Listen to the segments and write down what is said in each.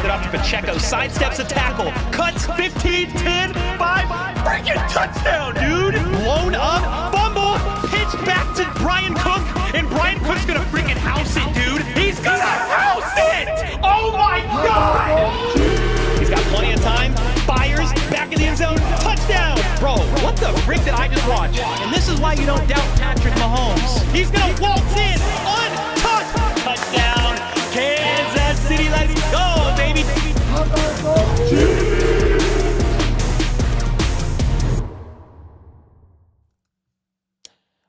hand it off to Pacheco. Sidesteps a tackle. Cuts 15, 10, 5. Freaking touchdown, dude. Blown up. Fumble. Pitch back to Brian Cook. And Brian Cook's going to freaking house it, dude. He's going to house it. Oh, my God. He's got plenty of time. Fires. Back in the end zone. Touchdown. Bro, what the frick did I just watch? And this is why you don't doubt Patrick Mahomes. He's going to waltz in. Untouched. Touchdown. Kansas City, let's go, baby.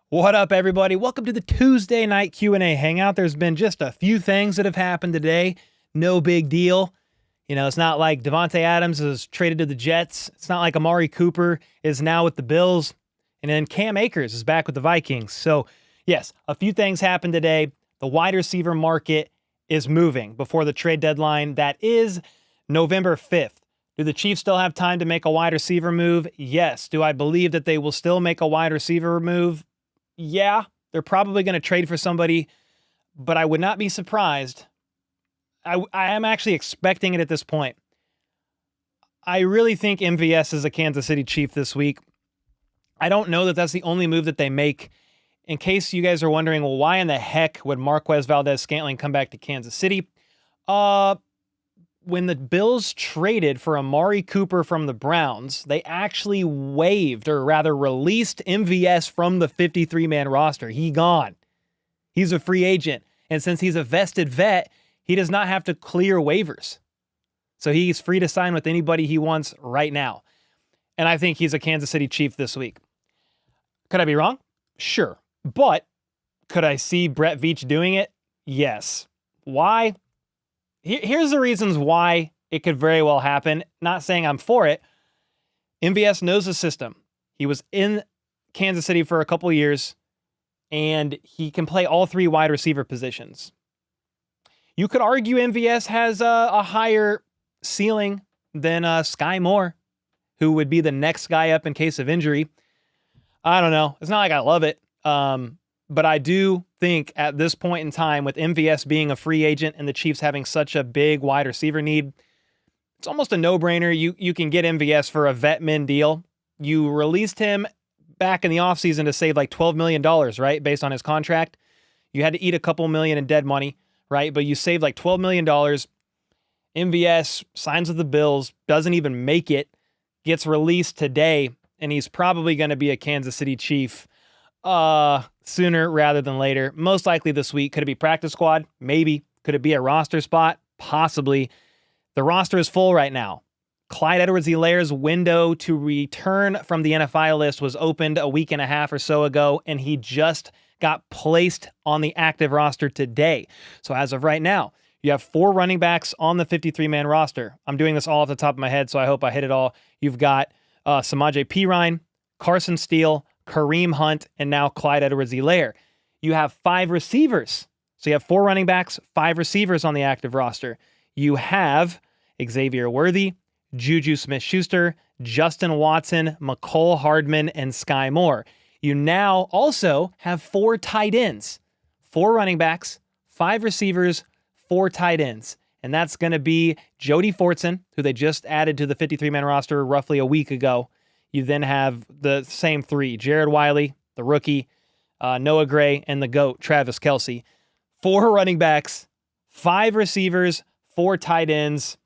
What up, everybody? Welcome to the Tuesday night Q&A Hangout. There's been just a few things that have happened today. No big deal. You know, it's not like Devontae Adams is traded to the Jets. It's not like Amari Cooper is now with the Bills. And then Cam Akers is back with the Vikings. So, yes, a few things happened today. The wide receiver market is moving before the trade deadline. That is November 5th. Do the Chiefs still have time to make a wide receiver move? Yes. Do I believe that they will still make a wide receiver move? Yeah. They're probably going to trade for somebody, but I would not be surprised. I am actually expecting it at this point. I really think MVS is a Kansas City Chief this week. I don't know that that's the only move that they make. In case you guys are wondering, well, why in the heck would Marquez Valdez-Scantling come back to Kansas City? When the Bills traded for Amari Cooper from the Browns, they actually waived, or rather released MVS from the 53-man roster. He gone. He's a free agent. And since he's a vested vet, he does not have to clear waivers. So he's free to sign with anybody he wants right now. And I think he's a Kansas City Chief this week. Could I be wrong? Sure. But could I see Brett Veach doing it? Yes. Why? Here's the reasons why it could very well happen. Not saying I'm for it. MVS knows the system. He was in Kansas City for a couple of years, and he can play all three wide receiver positions. You could argue MVS has a higher ceiling than Sky Moore, who would be the next guy up in case of injury. I don't know. It's not like I love it. But I do think at this point in time, with MVS being a free agent and the Chiefs having such a big wide receiver need, it's almost a no-brainer. You can get MVS for a vet min deal. You released him back in the offseason to save like $12 million, right? Based on his contract. You had to eat a couple million in dead money, right? But you saved like $12 million. MVS signs with the Bills, doesn't even make it, gets released today, and he's probably going to be a Kansas City Chief sooner rather than later. Most likely this week. Could it be practice squad? Maybe. Could it be a roster spot? Possibly. The roster is full right now. Clyde Edwards-Helaire's window to return from the NFI list was opened a week and a half or so ago, and he just got placed on the active roster today. So as of right now, you have 4 running backs on the 53-man roster. I'm doing this all off the top of my head, so I hope I hit it all. You've got Samaje Perine, Carson Steele, Kareem Hunt, and now Clyde Edwards-Helaire. You have 5 receivers. So you have 4 running backs, 5 receivers on the active roster. You have Xavier Worthy, Juju Smith-Schuster, Justin Watson, Mecole Hardman, and Sky Moore. You now also have 4 tight ends, 4 running backs, 5 receivers, 4 tight ends. And that's going to be Jody Fortson, who they just added to the 53-man roster roughly a week ago. You then have the same 3, Jared Wiley, the rookie, Noah Gray, and the GOAT, Travis Kelce. 4 running backs, 5 receivers, 4 tight ends.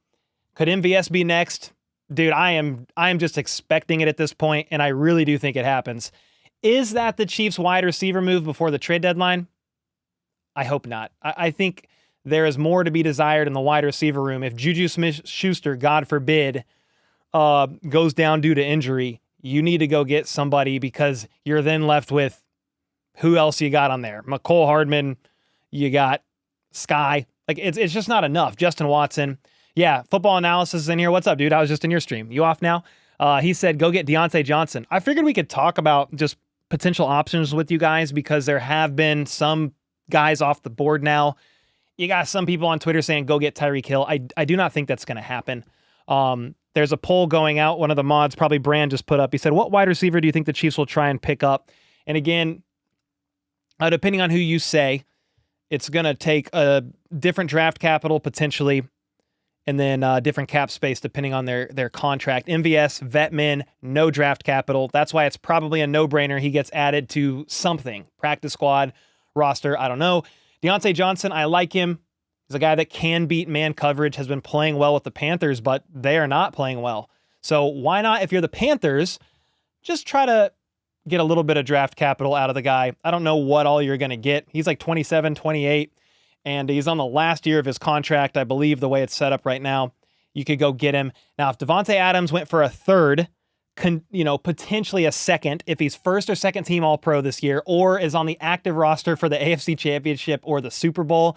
Could MVS be next? Dude, I am just expecting it at this point, and I really do think it happens. Is that the Chiefs' wide receiver move before the trade deadline? I hope not. I think there is more to be desired in the wide receiver room. If Juju Smith-Schuster, God forbid, goes down due to injury, you need to go get somebody, because you're then left with who else you got on there. Mecole Hardman, you got Sky. Like, it's just not enough. Justin Watson. Yeah, Football Analysis is in here. What's up, dude? I was just in your stream. You off now? He said, go get Deontay Johnson. I figured we could talk about just potential options with you guys, because there have been some guys off the board now. You got some people on Twitter saying, go get Tyreek Hill. I do not think that's going to happen. There's a poll going out. One of the mods, probably Brand, just put up. He said, what wide receiver do you think the Chiefs will try and pick up? And again, depending on who you say, it's going to take a different draft capital potentially. and then different cap space depending on their contract. MVS, vet min, no draft capital. That's why it's probably a no-brainer. He gets added to something. Practice squad, roster, I don't know. Deontay Johnson, I like him. He's a guy that can beat man coverage, has been playing well with the Panthers, but they are not playing well. So why not, if you're the Panthers, just try to get a little bit of draft capital out of the guy. I don't know what all you're going to get. He's like 27, 28. And he's on the last year of his contract, I believe, the way it's set up right now. You could go get him. Now, if Devontae Adams went for a third, potentially a second, if he's first or second team All-Pro this year, or is on the active roster for the AFC Championship or the Super Bowl,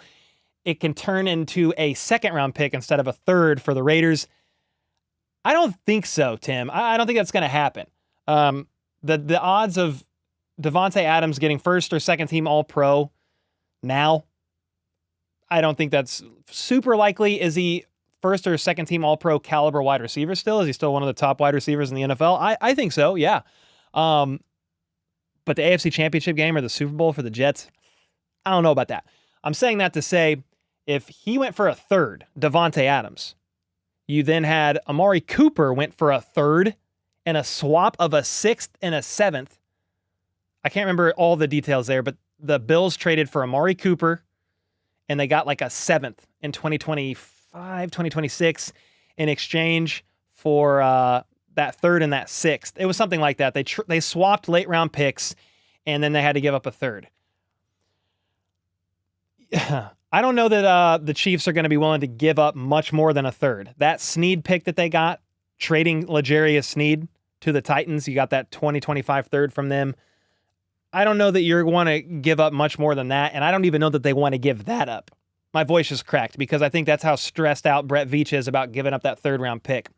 it can turn into a second-round pick instead of a third for the Raiders. I don't think so, Tim. I don't think that's going to happen. The odds of Devontae Adams getting first or second team All-Pro now, I don't think that's super likely. Is he first or second team All-Pro caliber wide receiver still? Is he still one of the top wide receivers in the NFL? I think so, yeah. But the AFC Championship game or the Super Bowl for the Jets, I don't know about that. I'm saying that to say, if he went for a third, Devontae Adams, you then had Amari Cooper went for a third and a swap of a sixth and a seventh. I can't remember all the details there, but the Bills traded for Amari Cooper, and they got like a seventh in 2025, 2026 in exchange for that third and that sixth. It was something like that. They swapped late round picks, and then they had to give up a third. I don't know that the Chiefs are going to be willing to give up much more than a third. That Snead pick that they got, trading L'Jarius Snead to the Titans, you got that 2025 third from them. I don't know that you're want to give up much more than that, and I don't even know that they want to give that up. My voice is cracked because I think that's how stressed out Brett Veach is about giving up that third-round pick.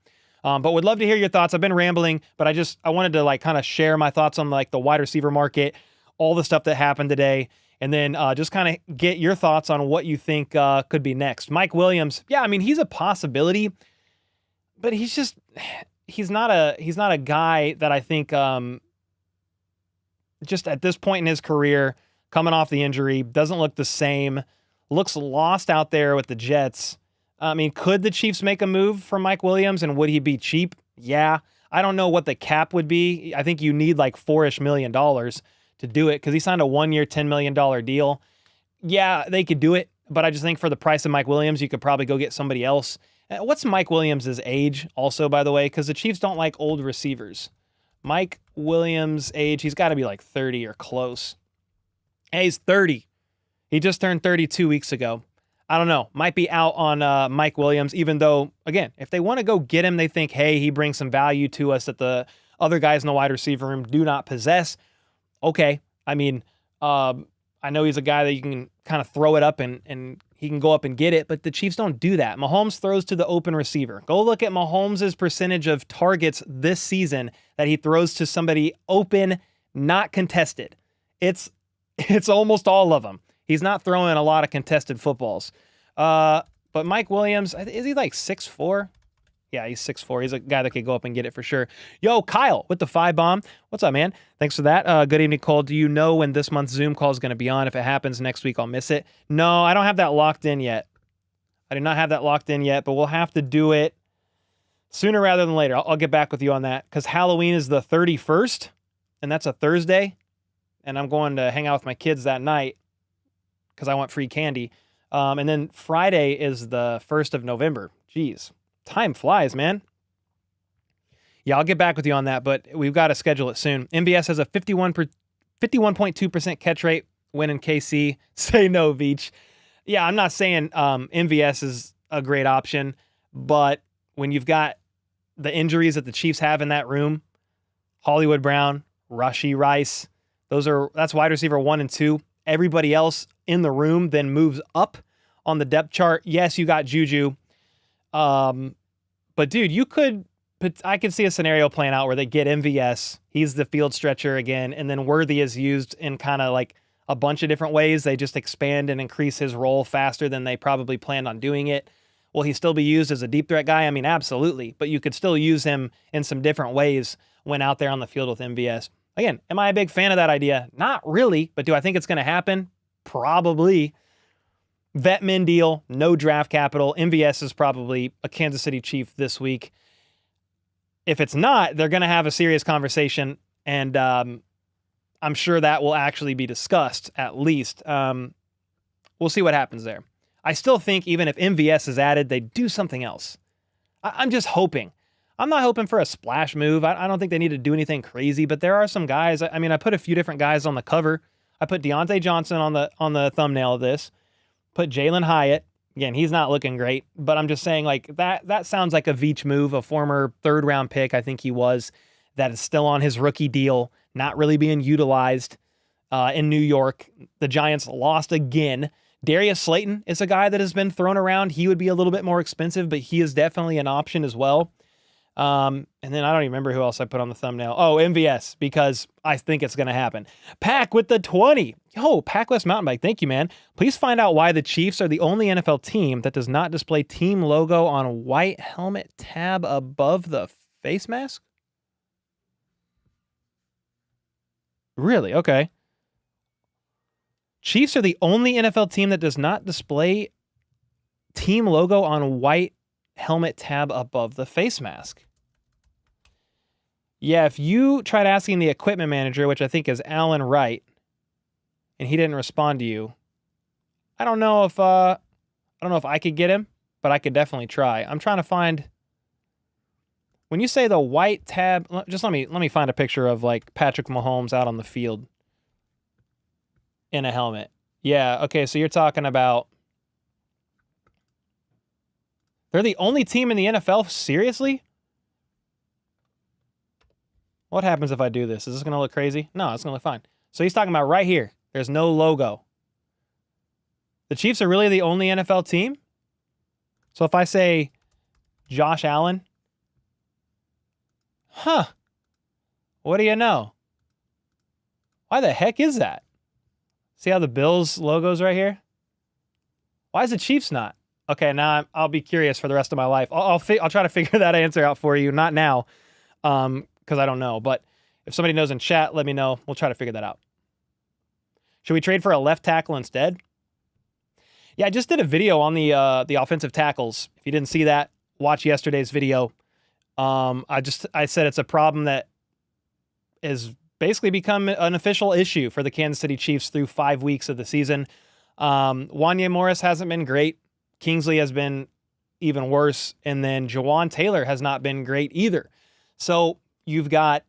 But would love to hear your thoughts. I've been rambling, but I wanted to kind of share my thoughts on the wide receiver market, all the stuff that happened today, and then just kind of get your thoughts on what you think could be next. Mike Williams, yeah, I mean, he's a possibility, but he's not a guy that I think just at this point in his career, coming off the injury, doesn't look the same, looks lost out there with the Jets. I mean, could the Chiefs make a move for Mike Williams, and would he be cheap? Yeah. I don't know what the cap would be. I think you need like $4-ish million to do it because he signed a 1-year, $10 million deal. Yeah, they could do it, but I just think for the price of Mike Williams, you could probably go get somebody else. What's Mike Williams' age also, by the way? Because the Chiefs don't like old receivers. Mike Williams' age, he's got to be like 30 or close. Hey, he's 30. He just turned 30 2 weeks ago. I don't know. Might be out on Mike Williams, even though, again, if they want to go get him, they think, hey, he brings some value to us that the other guys in the wide receiver room do not possess. Okay. I mean, I know he's a guy that you can kind of throw it up and he can go up and get it, but the Chiefs don't do that. Mahomes throws to the open receiver. Go look at Mahomes' percentage of targets this season that he throws to somebody open, not contested. It's almost all of them. He's not throwing a lot of contested footballs. But Mike Williams, is he like 6'4"? Yeah, he's 6'4". He's a guy that could go up and get it for sure. Yo, Kyle with the 5-bomb. What's up, man? Thanks for that. Good evening, Cole. Do you know when this month's Zoom call is going to be on? If it happens next week, I'll miss it. No, I don't have that locked in yet. I do not have that locked in yet, but we'll have to do it sooner rather than later. I'll get back with you on that because Halloween is the 31st, and that's a Thursday, and I'm going to hang out with my kids that night because I want free candy. And then Friday is the 1st of November. Jeez. Time flies, man. Yeah, I'll get back with you on that, but we've got to schedule it soon. MVS has a 51.2% catch rate when in KC. Say no, Veach. Yeah, I'm not saying MVS is a great option, but when you've got the injuries that the Chiefs have in that room, Hollywood Brown, Rashee Rice, that's wide receiver 1 and 2. Everybody else in the room then moves up on the depth chart. Yes, you got Juju. But dude, I could see a scenario playing out where they get MVS. He's the field stretcher again. And then Worthy is used in kind of like a bunch of different ways. They just expand and increase his role faster than they probably planned on doing it. Will he still be used as a deep threat guy? I mean, absolutely. But you could still use him in some different ways when out there on the field with MVS. Again, am I a big fan of that idea? Not really. But do I think it's going to happen? Probably. vet min deal, no draft capital. MVS is probably a Kansas City Chief this week. If it's not, they're going to have a serious conversation, and I'm sure that will actually be discussed at least. We'll see what happens there. I still think even if MVS is added, they do something else. I'm just hoping. I'm not hoping for a splash move. I don't think they need to do anything crazy, but there are some guys. I mean, I put a few different guys on the cover. I put Deontay Johnson on the thumbnail of this. Put Jalen Hyatt. Again, he's not looking great, but I'm just saying, like, that sounds like a Veach move, a former third-round pick, I think he was, that is still on his rookie deal, not really being utilized in New York. The Giants lost again. Darius Slayton is a guy that has been thrown around. He would be a little bit more expensive, but he is definitely an option as well. And then I don't even remember who else I put on the thumbnail. Oh, MVS, because I think it's going to happen. Pack with the 20. Yo, Pack West Mountain Bike. Thank you, man. Please find out why the Chiefs are the only NFL team that does not display team logo on white helmet tab above the face mask. Really? Okay. Chiefs are the only NFL team that does not display team logo on white helmet tab above the face mask. Yeah, if you tried asking the equipment manager, which I think is Alan Wright, and he didn't respond to you, I don't know if I could get him, but I could definitely try. I'm trying to find. When you say the white tab, just let me find a picture of like Patrick Mahomes out on the field in a helmet. Yeah, okay, so you're talking about they're the only team in the NFL? Seriously? What happens if I do this? Is this going to look crazy? No, it's going to look fine. So he's talking about right here. There's no logo. The Chiefs are really the only NFL team? So if I say Josh Allen, what do you know? Why the heck is that? See how the Bills logo's right here? Why is the Chiefs not? Okay, now I'll be curious for the rest of my life. I'll try to figure that answer out for you. Not now, because I don't know. But if somebody knows in chat, let me know. We'll try to figure that out. Should we trade for a left tackle instead? Yeah, I just did a video on the offensive tackles. If you didn't see that, watch yesterday's video. I said it's a problem that has basically become an official issue for the Kansas City Chiefs through 5 weeks of the season. Wanya Morris hasn't been great. Kingsley has been even worse. And then Jawan Taylor has not been great either. So you've got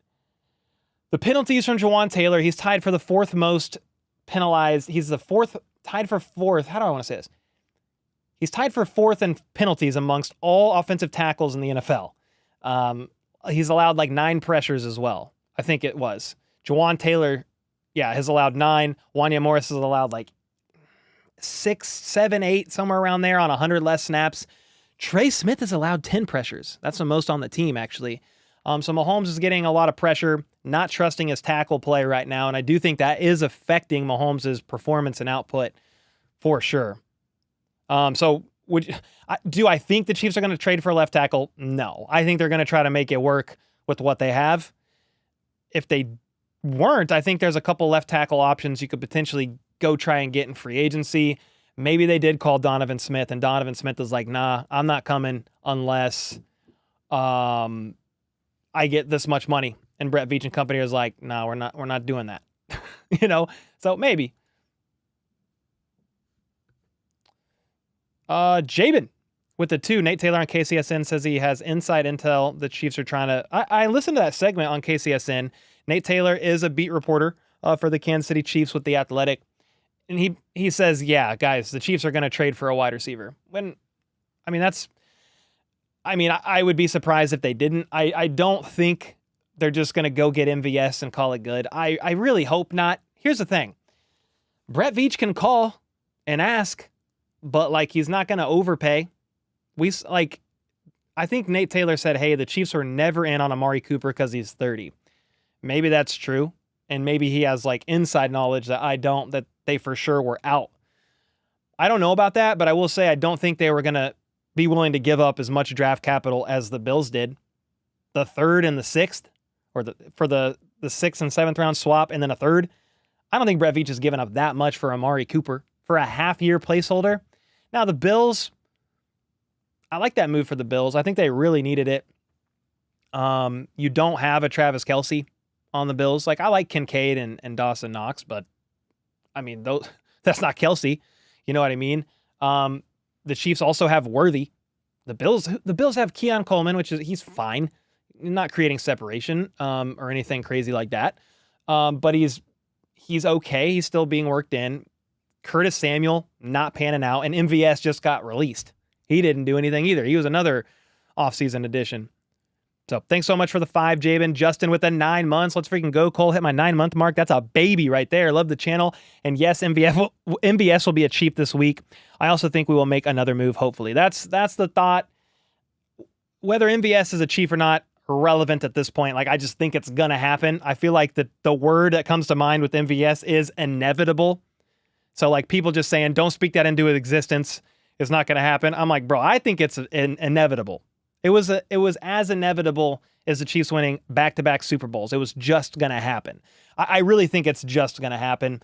the penalties from Jawan Taylor. He's tied for the fourth most penalized. He's tied for fourth. How do I want to say this? He's tied for fourth in penalties amongst all offensive tackles in the NFL. He's allowed like 9 pressures as well. I think it was. Jawan Taylor, has allowed 9. Wanya Morris has allowed like 6, 7, 8, somewhere around there on 100 less snaps. Trey Smith has allowed 10 pressures. That's the most on the team, actually. So Mahomes is getting a lot of pressure, not trusting his tackle play right now, and I do think that is affecting Mahomes' performance and output for sure. So do I think the Chiefs are going to trade for a left tackle? No. I think they're going to try to make it work with what they have. If they weren't, I think there's a couple left tackle options you could potentially go try and get in free agency. Maybe they did call Donovan Smith, and Donovan Smith is like, nah, I'm not coming unless I get this much money. And Brett Veach and company was like, nah, we're not doing that. So maybe. Jabin with the 2. Nate Taylor on KCSN says he has inside intel the Chiefs are trying to. I listened to that segment on KCSN. Nate Taylor is a beat reporter for the Kansas City Chiefs with The Athletic. And he says, yeah, guys, the Chiefs are going to trade for a wide receiver. I would be surprised if they didn't. I don't think they're just going to go get MVS and call it good. I really hope not. Here's the thing. Brett Veach can call and ask, but he's not going to overpay. I think Nate Taylor said, hey, the Chiefs were never in on Amari Cooper because he's 30. Maybe that's true. And maybe he has inside knowledge that I don't, that they for sure were out. I don't know about that, but I will say I don't think they were going to be willing to give up as much draft capital as the Bills did. The 3rd and the 6th, or for the 6th and 7th round swap, and then a 3rd. I don't think Brett Veach has given up that much for Amari Cooper for a half-year placeholder. Now, the Bills, I like that move for the Bills. I think they really needed it. You don't have a Travis Kelce on the Bills. Like, I like Kincaid and Dawson Knox, but I mean, that's not Kelce. You know what I mean? The Chiefs also have Worthy. The Bills have Keon Coleman, he's fine. Not creating separation or anything crazy like that. But he's okay. He's still being worked in. Curtis Samuel not panning out, and MVS just got released. He didn't do anything either. He was another offseason addition. So thanks so much for the 5, Jabin. Justin with the 9 months. Let's freaking go. Cole hit my 9-month mark. That's a baby right there. Love the channel. And yes, MVS will be a Chief this week. I also think we will make another move, hopefully. That's the thought. Whether MVS is a Chief or not, irrelevant at this point. Like, I just think it's going to happen. I feel like the word that comes to mind with MVS is inevitable. So, like, people just saying, don't speak that into existence. It's not going to happen. I'm like, bro, I think it's inevitable. It was as inevitable as the Chiefs winning back-to-back Super Bowls. It was just going to happen. I really think it's just going to happen.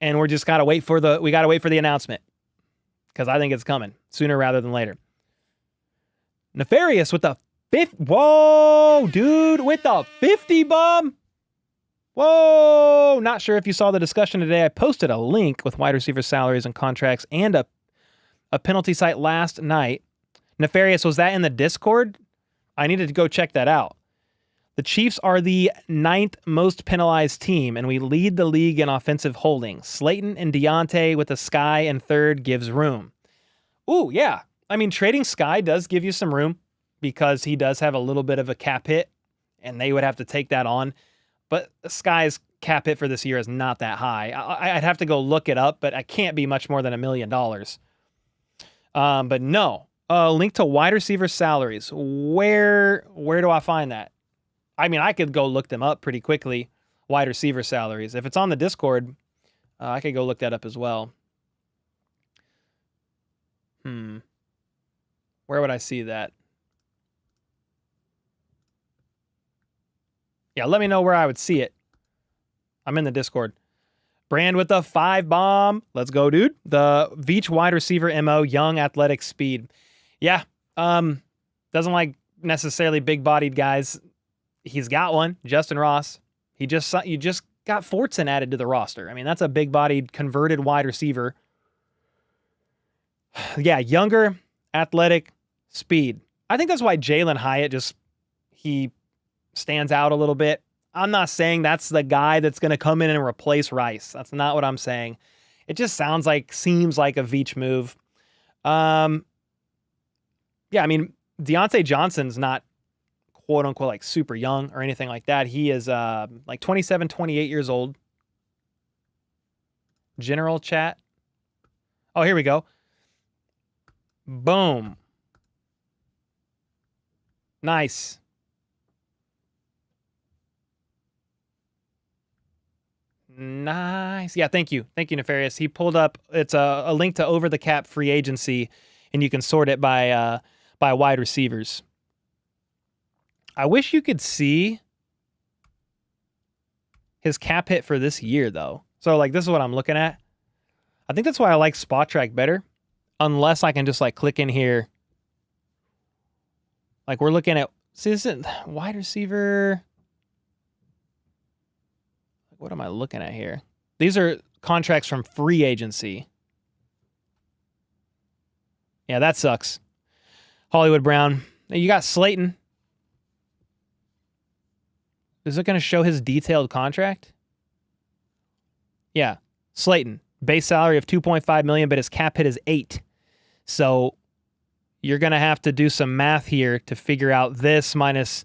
And we're just got to wait for the announcement, because I think it's coming sooner rather than later. Nefarious with the 50. Whoa, dude, with the 50 bomb. Whoa. Not sure if you saw the discussion today. I posted a link with wide receiver salaries and contracts and a penalty site last night. Nefarious, was that in the Discord? I needed to go check that out. The Chiefs are the 9th most penalized team, and we lead the league in offensive holding. Slayton and Deontay with the Sky in third gives room. Ooh, yeah. I mean, trading Sky does give you some room because he does have a little bit of a cap hit, and they would have to take that on. But Sky's cap hit for this year is not that high. I'd have to go look it up, but it can't be much more than $1 million. But no. Link to wide receiver salaries. Where do I find that? I mean, I could go look them up pretty quickly. Wide receiver salaries. If it's on the Discord, I could go look that up as well. Where would I see that? Yeah, let me know where I would see it. I'm in the Discord. Brand with the 5 bomb. Let's go, dude. The VIDS wide receiver MO, young, athletic, speed. Yeah, doesn't like necessarily big-bodied guys. He's got one, Justin Ross. You just got Fortson added to the roster. I mean, that's a big-bodied, converted wide receiver. Yeah, younger, athletic, speed. I think that's why Jalen Hyatt he stands out a little bit. I'm not saying that's the guy that's going to come in and replace Rice. That's not what I'm saying. It just seems like a VIDS move. Yeah, I mean, Deontay Johnson's not quote unquote like super young or anything like that. He is like 27, 28 years old. General chat. Oh, here we go. Boom. Nice. Nice. Yeah, thank you. Thank you, Nefarious. He pulled up, it's a link to Over the Cap free agency, and you can sort it by wide receivers. I wish you could see his cap hit for this year, though. So, like, this is what I'm looking at. I think that's why I like Spot Track better, unless I can just, like, click in here. Like, we're looking at, see, this is wide receiver. What am I looking at here? These are contracts from free agency. Yeah, that sucks. Hollywood Brown. You got Slayton. Is it going to show his detailed contract? Yeah, Slayton. Base salary of $2.5 million, but his cap hit is 8. So you're going to have to do some math here to figure out this minus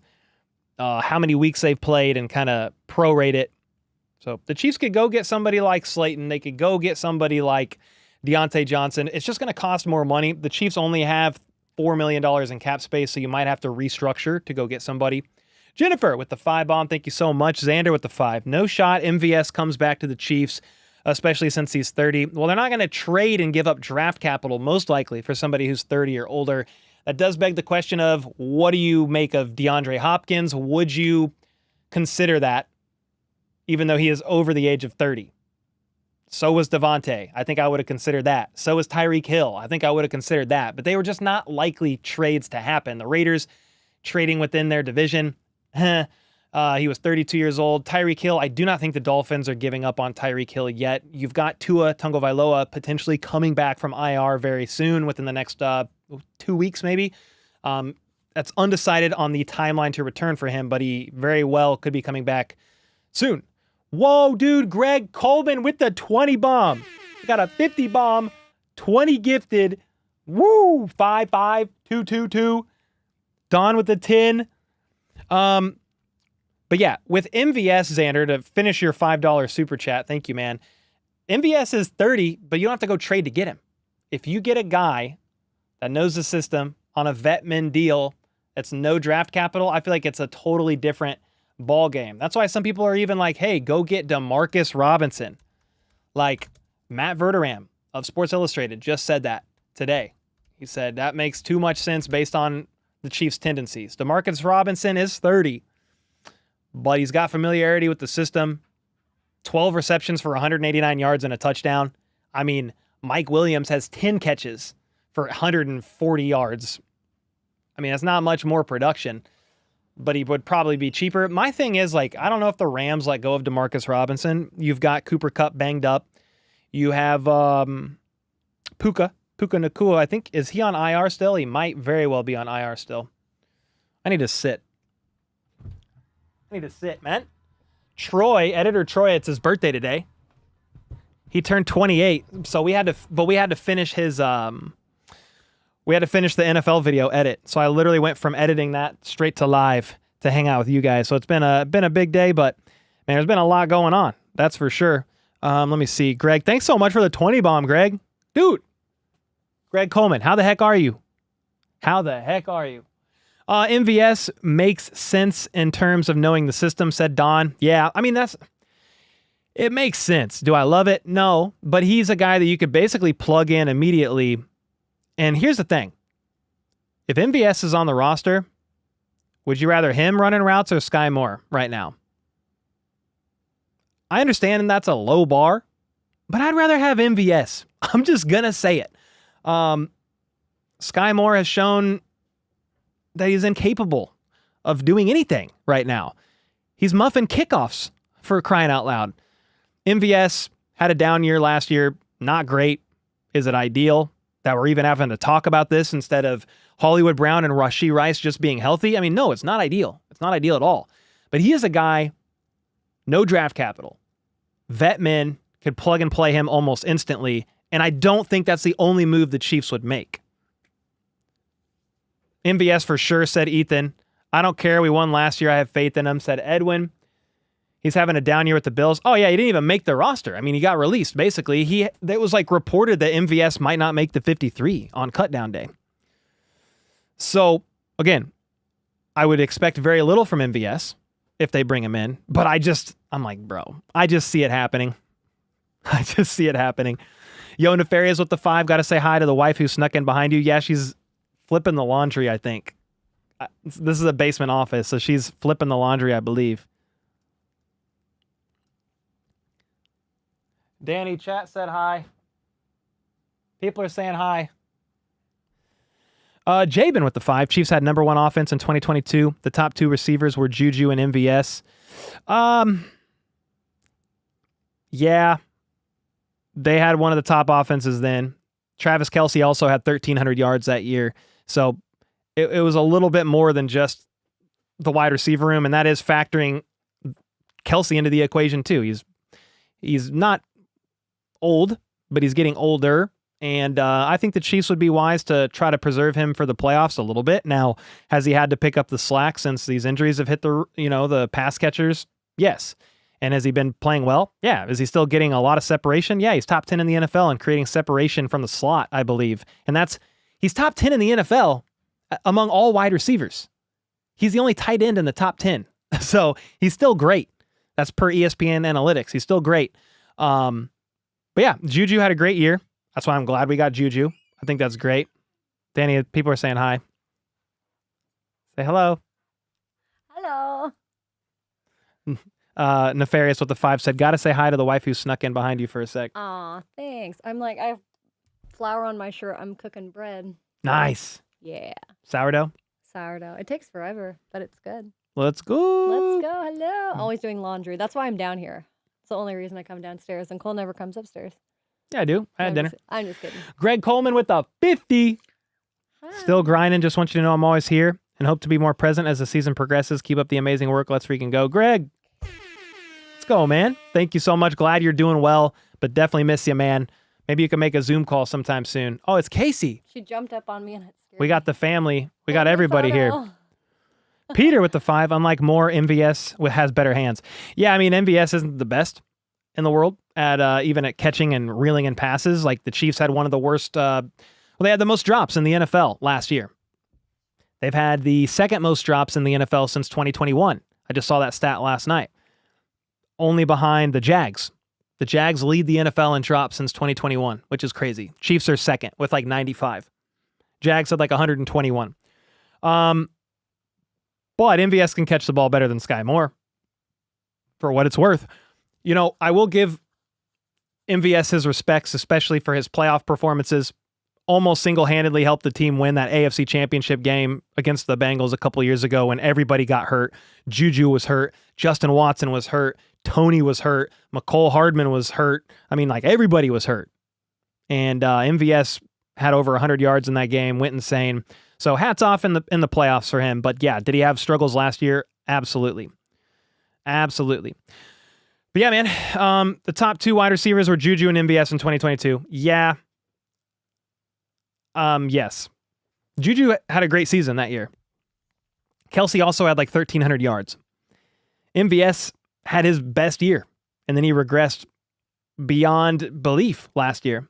how many weeks they've played and kind of prorate it. So the Chiefs could go get somebody like Slayton. They could go get somebody like Deontay Johnson. It's just going to cost more money. The Chiefs only have $4 million in cap space, so you might have to restructure to go get somebody. Jennifer with the 5 bomb. Thank you so much. Xander with the 5. No shot. MVS comes back to the Chiefs, especially since he's 30. Well, they're not going to trade and give up draft capital, most likely, for somebody who's 30 or older. That does beg the question of, what do you make of DeAndre Hopkins? Would you consider that, even though he is over the age of 30? So was Devontae. I think I would have considered that. So was Tyreek Hill. I think I would have considered that. But they were just not likely trades to happen. The Raiders trading within their division. He was 32 years old. Tyreek Hill, I do not think the Dolphins are giving up on Tyreek Hill yet. You've got Tua Tagovailoa potentially coming back from IR very soon, within the next 2 weeks maybe. That's undecided on the timeline to return for him, but he very well could be coming back soon. Whoa, dude, Greg Coleman with the 20 bomb. Got a 50 bomb, 20 gifted. Woo, 5-5, 2-2-2. Don with the 10. But yeah, with MVS, Xander, to finish your $5 super chat, thank you, man. MVS is 30, but you don't have to go trade to get him. If you get a guy that knows the system on a vet min deal that's no draft capital, I feel like it's a totally different ball game. That's why some people are even like, hey, go get DeMarcus Robinson. Like Matt Verderam of Sports Illustrated just said that today. He said that makes too much sense based on the Chiefs' tendencies. DeMarcus Robinson is 30, but he's got familiarity with the system. 12 receptions for 189 yards and a touchdown. I mean, Mike Williams has 10 catches for 140 yards. I mean, that's not much more production, but he would probably be cheaper. My thing is, like, I don't know if the Rams let go of DeMarcus Robinson. You've got Cooper Kupp banged up. You have Puka Nacua. I think, is he on IR still? He might very well be on IR still. I need to sit. Man. Troy, editor Troy, it's his birthday today. He turned 28, so we had to finish his we had to finish the NFL video edit. So I literally went from editing that straight to live to hang out with you guys. So it's been a big day, but man, there's been a lot going on. That's for sure. Let me see. Greg, thanks so much for the 20 bomb, Greg. Dude. Greg Coleman, how the heck are you? MVS makes sense in terms of knowing the system, said Don. Yeah, I mean, it makes sense. Do I love it? No, but he's a guy that you could basically plug in immediately. And here's the thing. If MVS is on the roster, would you rather him running routes or Sky Moore right now? I understand that's a low bar, but I'd rather have MVS. I'm just going to say it. Sky Moore has shown that he's incapable of doing anything right now. He's muffing kickoffs, for crying out loud. MVS had a down year last year. Not great. Is it ideal that we're even having to talk about this instead of Hollywood Brown and Rashee Rice just being healthy? I mean, no, it's not ideal. It's not ideal at all. But he is a guy, no draft capital. Vet men could plug and play him almost instantly, and I don't think that's the only move the Chiefs would make. MVS for sure, said Ethan. I don't care. We won last year. I have faith in him, said Edwin. He's having a down year with the Bills. Oh, yeah, he didn't even make the roster. I mean, he got released, basically. It was like reported that MVS might not make the 53 on cutdown day. So, again, I would expect very little from MVS if they bring him in. But I'm like, bro, I just see it happening. Yo, Nefarious with the 5. Got to say hi to the wife who snuck in behind you. Yeah, she's flipping the laundry, I think. This is a basement office, so she's flipping the laundry, I believe. Danny, chat said hi. People are saying hi. Jabin with the 5. Chiefs had number 1 offense in 2022. The top 2 receivers were Juju and MVS. Yeah. They had one of the top offenses then. Travis Kelce also had 1,300 yards that year. So it was a little bit more than just the wide receiver room, and that is factoring Kelce into the equation too. He's not old, but he's getting older. And I think the Chiefs would be wise to try to preserve him for the playoffs a little bit. Now, has he had to pick up the slack since these injuries have hit the pass catchers? Yes. And has he been playing well? Yeah. Is he still getting a lot of separation? Yeah, he's top 10 in the NFL and creating separation from the slot, I believe. And he's top 10 in the NFL among all wide receivers. He's the only tight end in the top 10. So he's still great. That's per ESPN analytics. He's still great. But yeah, Juju had a great year. That's why I'm glad we got Juju. I think that's great. Danny, people are saying hi. Say hello. Hello. Nefarious with the 5 said, gotta say hi to the wife who snuck in behind you for a sec. Aw, thanks. I'm like, I have flour on my shirt. I'm cooking bread. Nice. Yeah. Sourdough? Sourdough. It takes forever, but it's good. Let's go. Let's go. Hello. Always doing laundry. That's why I'm down here. It's the only reason I come downstairs, and Cole never comes upstairs. Yeah, I do. I had dinner. I'm just kidding. Greg Coleman with the 50. Hi. Still grinding. Just want you to know I'm always here and hope to be more present as the season progresses. Keep up the amazing work. Let's freaking go. Greg, let's go, man. Thank you so much. Glad you're doing well, but definitely miss you, man. Maybe you can make a Zoom call sometime soon. Oh, it's Casey. She jumped up on me and it scared We got the family. We got everybody here. photo. Peter with the 5. Unlike more, MVS has better hands. Yeah, I mean, MVS isn't the best in the world at even at catching and reeling in passes. Like the Chiefs had one of the worst. They had the most drops in the NFL last year. They've had the second most drops in the NFL since 2021. I just saw that stat last night. Only behind the Jags. The Jags lead the NFL in drops since 2021, which is crazy. Chiefs are second with like 95. Jags had like 121. But MVS can catch the ball better than Sky Moore, for what it's worth. You know, I will give MVS his respects, especially for his playoff performances. Almost single-handedly helped the team win that AFC Championship game against the Bengals a couple years ago when everybody got hurt. Juju was hurt. Justin Watson was hurt. Tony was hurt. McCole Hardman was hurt. I mean, like, everybody was hurt. And MVS had over 100 yards in that game, went insane. So hats off in the playoffs for him. But yeah, did he have struggles last year? Absolutely. Absolutely. But yeah, man, the top 2 wide receivers were Juju and MVS in 2022. Yeah. Yes. Juju had a great season that year. Kelsey also had like 1,300 yards. MVS had his best year, and then he regressed beyond belief last year.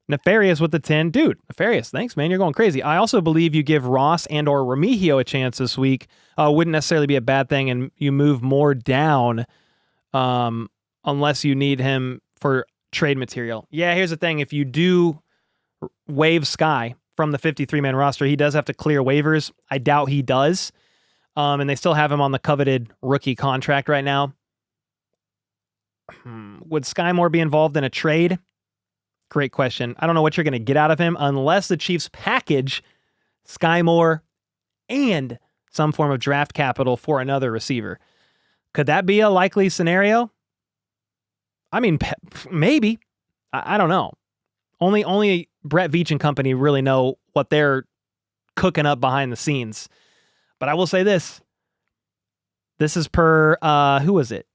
Nefarious with the 10. Dude, Nefarious, thanks, man. You're going crazy. I also believe you give Ross and or Remigio a chance this week. Wouldn't necessarily be a bad thing, and you move more down unless you need him for trade material. Yeah, here's the thing. If you do waive Sky from the 53-man roster, he does have to clear waivers. I doubt he does. And they still have him on the coveted rookie contract right now. Would Sky Moore be involved in a trade? Great question. I don't know what you're going to get out of him unless the Chiefs package Sky Moore and some form of draft capital for another receiver. Could that be a likely scenario? I mean, maybe. I don't know. Only Brett Veach and company really know what they're cooking up behind the scenes. But I will say this. This is per, who was it?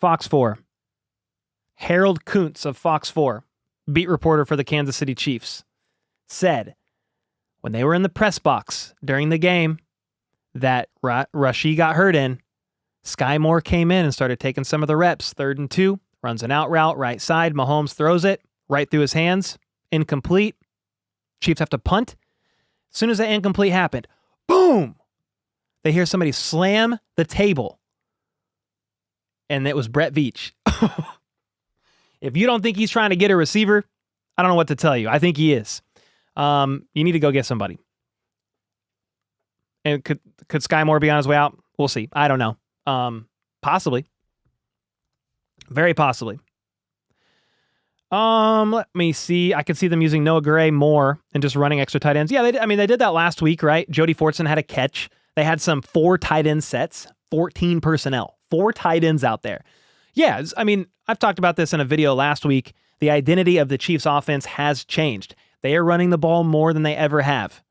Fox 4. Harold Kuntz of Fox 4, beat reporter for the Kansas City Chiefs, said when they were in the press box during the game that Rashee got hurt in, Sky Moore came in and started taking some of the reps. 3rd and 2, runs an out route, right side. Mahomes throws it right through his hands. Incomplete. Chiefs have to punt. As soon as that incomplete happened, boom! They hear somebody slam the table. And it was Brett Veach. If you don't think he's trying to get a receiver, I don't know what to tell you. I think he is. You need to go get somebody. And could Sky Moore be on his way out? We'll see. I don't know. Possibly. Very possibly. Let me see. I could see them using Noah Gray more and just running extra tight ends. Yeah, they did that last week, right? Jody Fortson had a catch. They had some 4 tight end sets, 14 personnel, 4 tight ends out there. Yeah, I mean, I've talked about this in a video last week. The identity of the Chiefs offense has changed. They are running the ball more than they ever have.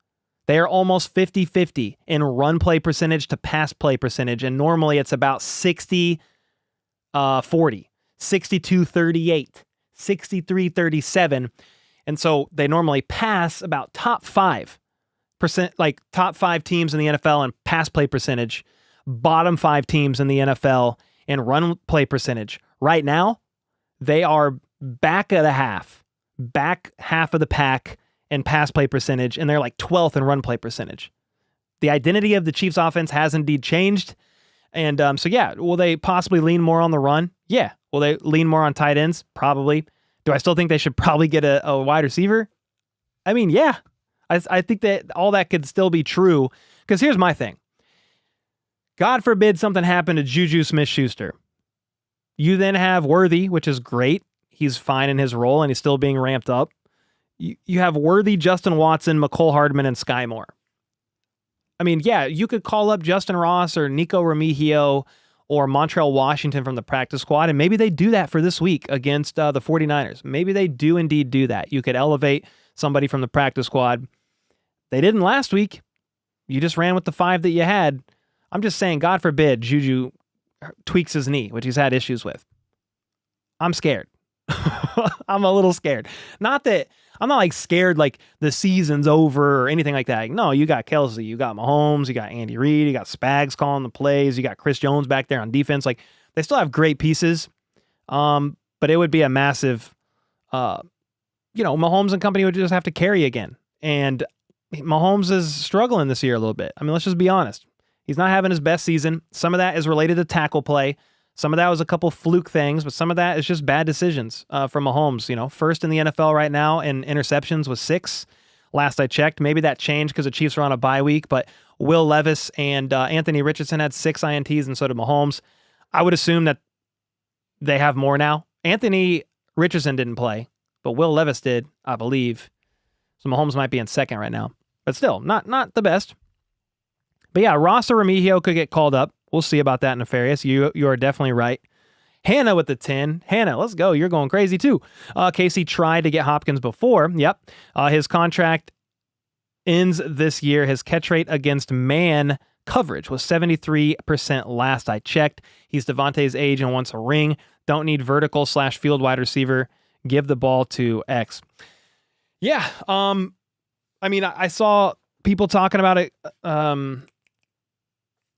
They are almost 50-50 in run play percentage to pass play percentage, and normally it's about 60-40, 62-38, 63-37. And so they normally pass about top 5%, like top 5 teams in the NFL in pass play percentage, bottom 5 teams in the NFL in run play percentage. Right now, they are back of the half of the pack in pass play percentage, and they're like 12th in run play percentage. The identity of the Chiefs offense has indeed changed. And so, yeah, will they possibly lean more on the run? Yeah. Will they lean more on tight ends? Probably. Do I still think they should probably get a wide receiver? I mean, yeah. I think that all that could still be true. Because here's my thing. God forbid something happened to Juju Smith-Schuster. You then have Worthy, which is great. He's fine in his role, and he's still being ramped up. You have Worthy, Justin Watson, McCole Hardman, and Sky Moore. I mean, yeah, you could call up Justin Ross or Nico Remigio or Montreal Washington from the practice squad, and maybe they do that for this week against the 49ers. Maybe they do indeed do that. You could elevate somebody from the practice squad. They didn't last week. You just ran with the 5 that you had. I'm just saying, God forbid Juju tweaks his knee, which he's had issues with. I'm scared. I'm a little scared. Not that I'm not like scared like the season's over or anything like that. No, you got Kelsey, you got Mahomes, you got Andy Reid, you got Spags calling the plays, you got Chris Jones back there on defense. Like, they still have great pieces. But it would be a massive, Mahomes and company would just have to carry again. And Mahomes is struggling this year a little bit. I mean, let's just be honest. He's not having his best season. Some of that is related to tackle play. Some of that was a couple fluke things, but some of that is just bad decisions from Mahomes. First in the NFL right now in interceptions was 6. Last I checked, maybe that changed because the Chiefs are on a bye week, but Will Levis and Anthony Richardson had 6 INTs, and so did Mahomes. I would assume that they have more now. Anthony Richardson didn't play, but Will Levis did, I believe. So Mahomes might be in second right now, but still not the best. But yeah, Ross or Remigio could get called up. We'll see about that, Nefarious. You are definitely right. Hannah with the 10. Hannah, let's go. You're going crazy too. Casey tried to get Hopkins before. Yep. His contract ends this year. His catch rate against man coverage was 73% last I checked. He's Devontae's age and wants a ring. Don't need vertical/field wide receiver. Give the ball to X. Yeah. I mean, I saw people talking about it.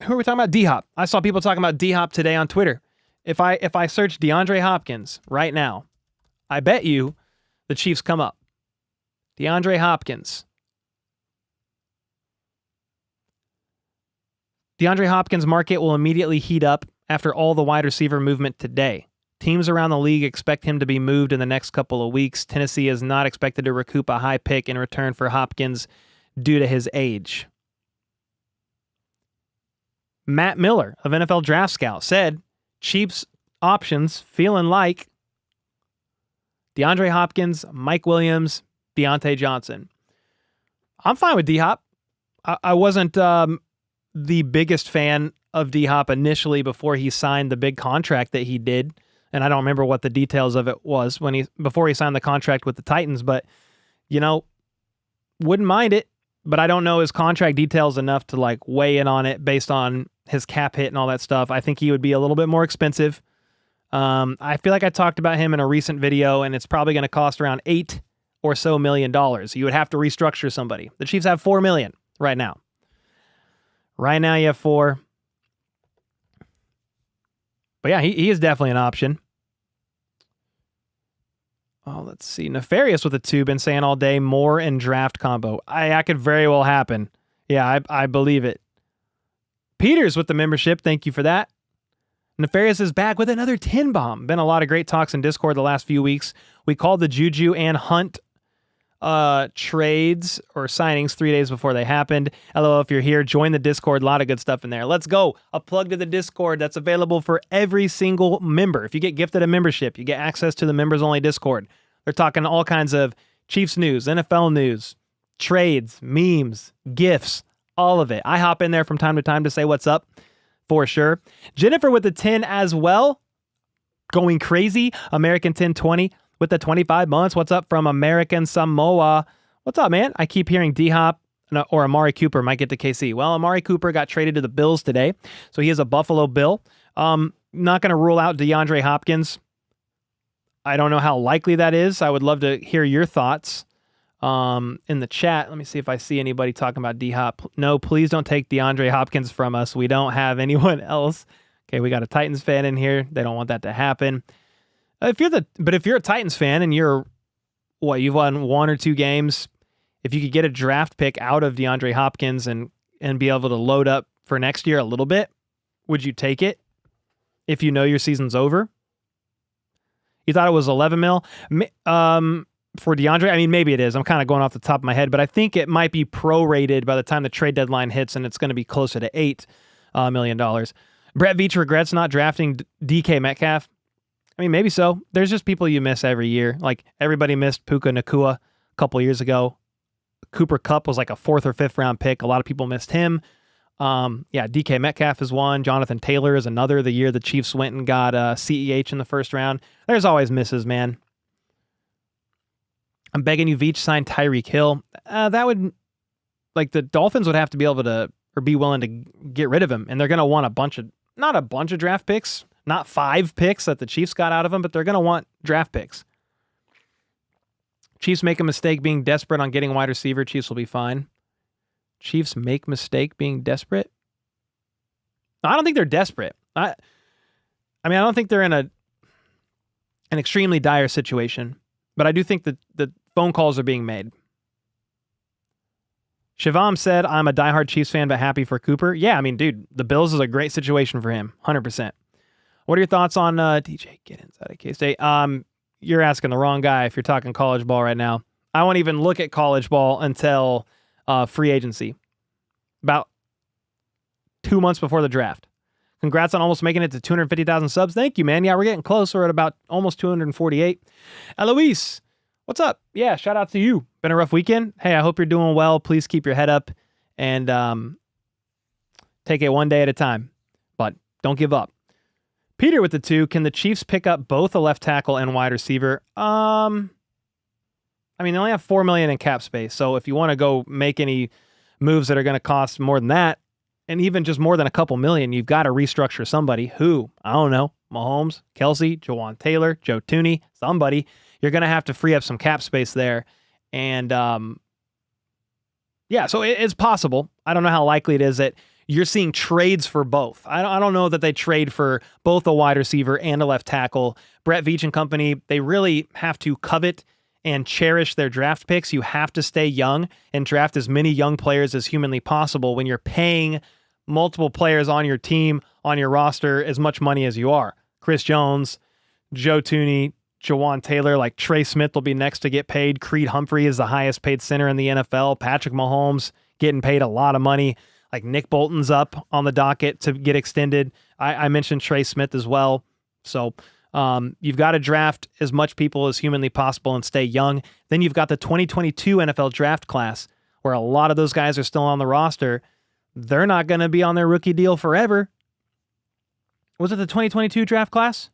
Who are we talking about? D-Hop. I saw people talking about D-Hop today on Twitter. If I search DeAndre Hopkins right now, I bet you the Chiefs come up. DeAndre Hopkins. DeAndre Hopkins' market will immediately heat up after all the wide receiver movement today. Teams around the league expect him to be moved in the next couple of weeks. Tennessee is not expected to recoup a high pick in return for Hopkins due to his age. Matt Miller of NFL Draft Scout said, Chiefs options feeling like DeAndre Hopkins, Mike Williams, Deontay Johnson. I'm fine with D-Hop. I wasn't the biggest fan of D-Hop initially before he signed the big contract that he did. And I don't remember what the details of it was before he signed the contract with the Titans, but wouldn't mind it. But I don't know his contract details enough to like weigh in on it based on his cap hit and all that stuff. I think he would be a little bit more expensive. I feel like I talked about him in a recent video, and it's probably going to cost around $8 or so million. You would have to restructure somebody. The Chiefs have $4 million right now. Right now you have 4. But yeah, he is definitely an option. Oh, let's see. Nefarious with a 2 been saying all day, Moore and draft combo. That could very well happen. Yeah, I believe it. Peters with the membership. Thank you for that. Nefarious is back with another 10 bomb. Been a lot of great talks in Discord the last few weeks. We called the Juju and Hunt trades or signings 3 days before they happened. LOL, if you're here, join the Discord. A lot of good stuff in there. Let's go. A plug to the Discord that's available for every single member. If you get gifted a membership, you get access to the members-only Discord. They're talking all kinds of Chiefs news, NFL news, trades, memes, GIFs, all of it. I hop in there from time to time to say what's up, for sure. Jennifer with the 10 as well. Going crazy. American 1020 with the 25 months. What's up from American Samoa? What's up, man? I keep hearing D-Hop or Amari Cooper might get to KC. Well, Amari Cooper got traded to the Bills today, so he is a Buffalo Bill. Not going to rule out DeAndre Hopkins. I don't know how likely that is. I would love to hear your thoughts in the chat. Let me see if I see anybody talking about D-Hop. No, please don't take DeAndre Hopkins from us. We don't have anyone else. Okay, we got a Titans fan in here. They don't want that to happen. If you're a Titans fan and you've won 1 or 2 games, if you could get a draft pick out of DeAndre Hopkins and be able to load up for next year a little bit, would you take it if you know your season's over? You thought it was 11 mil for DeAndre? I mean, maybe it is. I'm kind of going off the top of my head, but I think it might be prorated by the time the trade deadline hits, and it's going to be closer to 8. million. Brett Veach regrets not drafting DK Metcalf. I mean, maybe so. There's just people you miss every year. Like everybody missed Puka Nacua a couple years ago. Cooper Kupp was like a 4th or 5th round pick. A lot of people missed him. DK Metcalf is one. Jonathan Taylor is another. The year the Chiefs went and got CEH in the first round. There's always misses, man. I'm begging you, Veach, sign Tyreek Hill. That would, like, the Dolphins would have to be able to, or be willing to get rid of him. And they're going to want not a bunch of draft picks, not 5 picks that the Chiefs got out of him, but they're going to want draft picks. Chiefs make a mistake being desperate on getting wide receiver. Chiefs will be fine. Chiefs make mistake being desperate? I don't think they're desperate. I mean, I don't think they're in an extremely dire situation, but I do think that the phone calls are being made. Shivam said, I'm a diehard Chiefs fan, but happy for Cooper. Yeah, I mean, dude, the Bills is a great situation for him. 100%. What are your thoughts on DJ Get Inside of K-State? You're asking the wrong guy if you're talking college ball right now. I won't even look at college ball until free agency. About 2 months before the draft. Congrats on almost making it to 250,000 subs. Thank you, man. Yeah, we're getting close. We're at about almost 248. Eloise, what's up? Yeah, shout out to you. Been a rough weekend. Hey, I hope you're doing well. Please keep your head up and take it one day at a time. But don't give up. Peter with the 2. Can the Chiefs pick up both a left tackle and wide receiver? I mean, they only have $4 million in cap space. So if you want to go make any moves that are going to cost more than that, and even just more than a couple million, you've got to restructure somebody. Who? I don't know. Mahomes, Kelsey, Jawan Taylor, Joe Tooney, somebody. You're going to have to free up some cap space there. And so it's possible. I don't know how likely it is that you're seeing trades for both. I don't know that they trade for both a wide receiver and a left tackle. Brett Veach and company, they really have to covet and cherish their draft picks. You have to stay young and draft as many young players as humanly possible when you're paying multiple players on your team, on your roster, as much money as you are. Chris Jones, Joe Tooney, Jawan Taylor, like Trey Smith will be next to get paid. Creed Humphrey is the highest paid center in the NFL. Patrick Mahomes getting paid a lot of money. Like Nick Bolton's up on the docket to get extended. I mentioned Trey Smith as well. So you've got to draft as much people as humanly possible and stay young. Then you've got the 2022 NFL draft class where a lot of those guys are still on the roster. They're not going to be on their rookie deal forever. Was it the 2022 draft class?